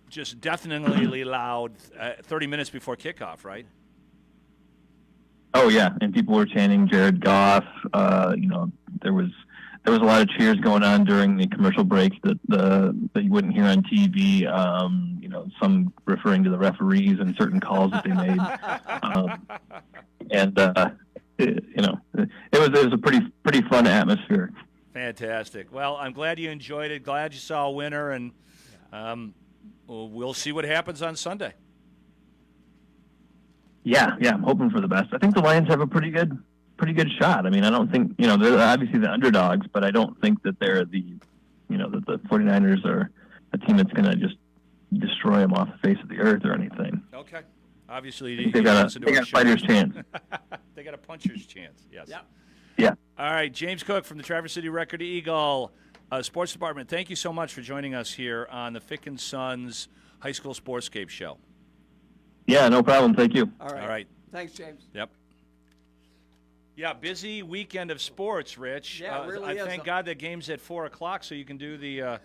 just definitely loud. 30 minutes before kickoff, right? Oh yeah, and people were chanting Jared Goff. There was a lot of cheers going on during the commercial break that you wouldn't hear on TV. Some referring to the referees and certain calls that they made. It was a pretty fun atmosphere. Fantastic. Well, I'm glad you enjoyed it. Glad you saw a winner, and we'll see what happens on Sunday. Yeah, I'm hoping for the best. I think the Lions have a pretty good shot. I mean, I don't think, they're obviously the underdogs, but I don't think that they're that the 49ers are a team that's going to just destroy them off the face of the earth or anything. Okay. Obviously, they got a fighter's chance. They got a puncher's chance, yes. Yeah. All right, James Cook from the Traverse City Record Eagle Sports Department, thank you so much for joining us here on the Fick & Sons High School Sportscape Show. Yeah, no problem. Thank you. All right. Thanks, James. Yep. Yeah, busy weekend of sports, Rich. Yeah, it really is. Thank God that game's at 4 o'clock, so you can do the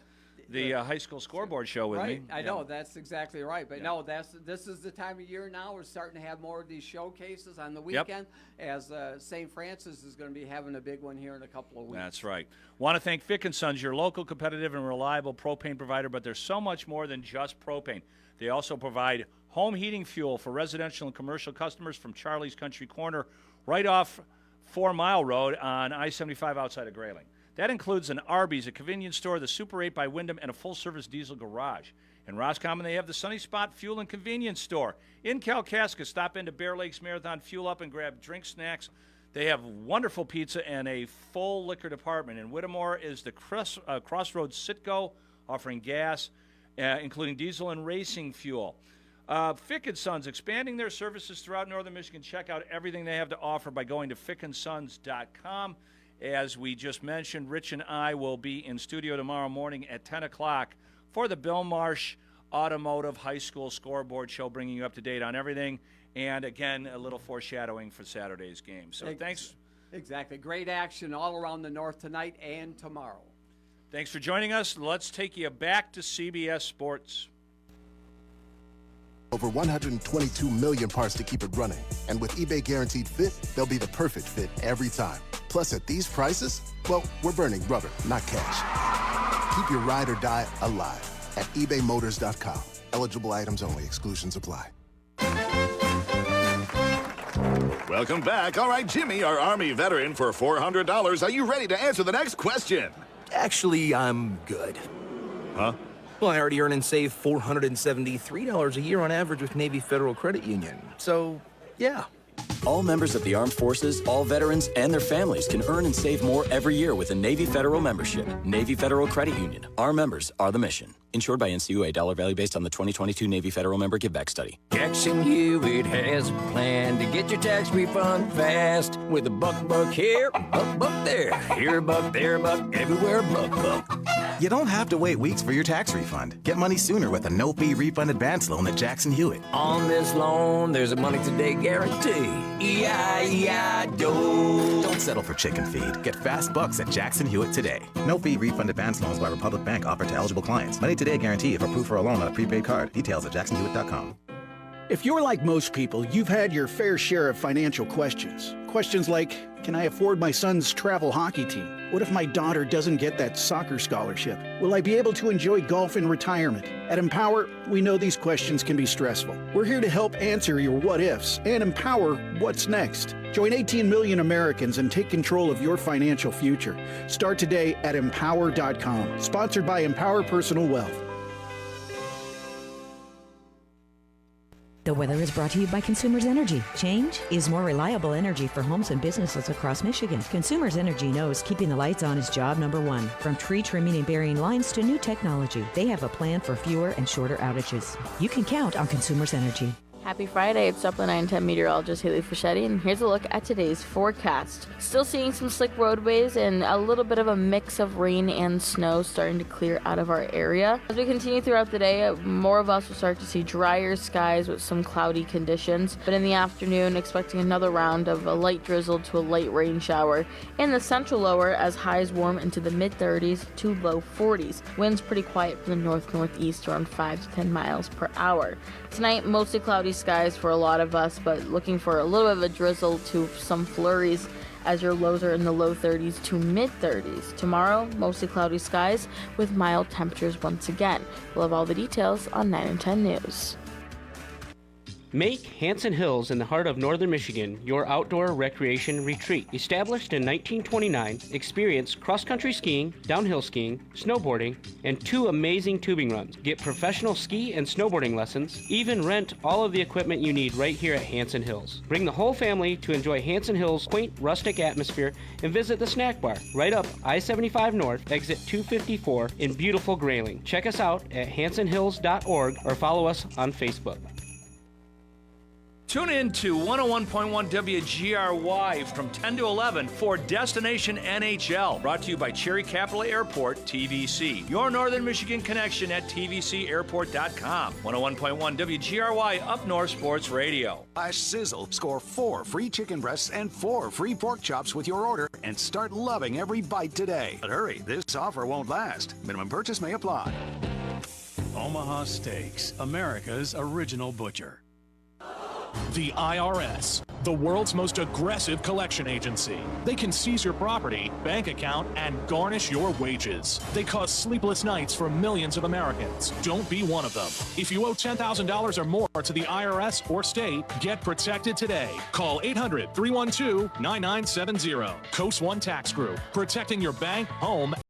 high school scoreboard show with me. I know, that's exactly right. But no, this is the time of year now. We're starting to have more of these showcases on the weekend, as St. Francis is going to be having a big one here in a couple of weeks. That's right. Want to thank Fick & Sons, your local, competitive, and reliable propane provider, but there's so much more than just propane. They also provide home heating fuel for residential and commercial customers from Charlie's Country Corner right off 4 Mile Road on I-75 outside of Grayling. That includes an Arby's, a convenience store, the Super 8 by Wyndham, and a full-service diesel garage. In Roscommon, they have the Sunny Spot Fuel and Convenience Store. In Kalkaska, stop into Bear Lakes Marathon, fuel up, and grab drink snacks. They have wonderful pizza and a full liquor department. In Whittemore is the Crossroads Citgo, offering gas, including diesel and racing fuel. Fick & Sons, expanding their services throughout northern Michigan. Check out everything they have to offer by going to fickandsons.com. As we just mentioned, Rich and I will be in studio tomorrow morning at 10 o'clock for the Bill Marsh Automotive High School Scoreboard Show, bringing you up to date on everything. And, again, a little foreshadowing for Saturday's game. So thanks. Exactly. Great action all around the North tonight and tomorrow. Thanks for joining us. Let's take you back to CBS Sports. Over 122 million parts to keep it running. And with eBay Guaranteed Fit, they'll be the perfect fit every time. Plus, at these prices, well, we're burning rubber, not cash. Keep your ride or die alive at ebaymotors.com. Eligible items only. Exclusions apply. Welcome back. All right, Jimmy, our Army veteran, for $400. Are you ready to answer the next question? Actually, I'm good. Huh? Well, I already earn and save $473 a year on average with Navy Federal Credit Union. So, yeah. All members of the armed forces, all veterans, and their families can earn and save more every year with a Navy Federal membership. Navy Federal Credit Union. Our members are the mission. Insured by NCUA. Dollar value based on the 2022 Navy Federal Member Giveback Study. Jackson Hewitt has a plan to get your tax refund fast. With a buck here, buck there. Here a buck, there a buck, everywhere a buck. You don't have to wait weeks for your tax refund. Get money sooner with a no-fee refund advance loan at Jackson Hewitt. On this loan, there's a money today guarantee. E-I-E-I-Do. Don't settle for chicken feed. Get fast bucks at Jackson Hewitt today. No-fee refund advance loans by Republic Bank offered to eligible clients. Money today guarantee if approved for a loan on a prepaid card. Details at jacksonhewitt.com. If you're like most people, you've had your fair share of financial questions. Questions like, can I afford my son's travel hockey team? What if my daughter doesn't get that soccer scholarship? Will I be able to enjoy golf in retirement? At Empower, we know these questions can be stressful. We're here to help answer your what ifs and empower what's next. Join 18 million Americans and take control of your financial future. Start today at empower.com. Sponsored by Empower Personal Wealth. The weather is brought to you by Consumers Energy. Change is more reliable energy for homes and businesses across Michigan. Consumers Energy knows keeping the lights on is job number one. From tree trimming and burying lines to new technology, they have a plan for fewer and shorter outages. You can count on Consumers Energy. Happy Friday, it's Upland 910 meteorologist Haley Fischetti, and here's a look at today's forecast. Still seeing some slick roadways and a little bit of a mix of rain and snow starting to clear out of our area. As we continue throughout the day, more of us will start to see drier skies with some cloudy conditions, but in the afternoon, expecting another round of a light drizzle to a light rain shower. In the central lower, as highs warm into the mid-30s to low 40s. Winds pretty quiet from the north-northeast, around 5 to 10 miles per hour. Tonight, mostly cloudy skies for a lot of us, but looking for a little bit of a drizzle to some flurries as your lows are in the low 30s to mid 30s. Tomorrow, mostly cloudy skies with mild temperatures once again. We'll have all the details on 9 and 10 News. Make Hanson Hills in the heart of northern Michigan your outdoor recreation retreat. Established in 1929, experience cross-country skiing, downhill skiing, snowboarding, and 2 amazing tubing runs. Get professional ski and snowboarding lessons, even rent all of the equipment you need right here at Hanson Hills. Bring the whole family to enjoy Hanson Hills' quaint, rustic atmosphere and visit the snack bar right up I-75 North, exit 254 in beautiful Grayling. Check us out at hansonhills.org or follow us on Facebook. Tune in to 101.1 WGRY from 10 to 11 for Destination NHL. Brought to you by Cherry Capital Airport, TVC. Your Northern Michigan connection at tvcairport.com. 101.1 WGRY Up North Sports Radio. Sizzle. Score 4 free chicken breasts and 4 free pork chops with your order and start loving every bite today. But hurry, this offer won't last. Minimum purchase may apply. Omaha Steaks, America's original butcher. The IRS, the world's most aggressive collection agency. They can seize your property, bank account, and garnish your wages. They cause sleepless nights for millions of Americans. Don't be one of them. If you owe $10,000 or more to the IRS or state, get protected today. Call 800-312-9970. Coast One Tax Group, protecting your bank, home,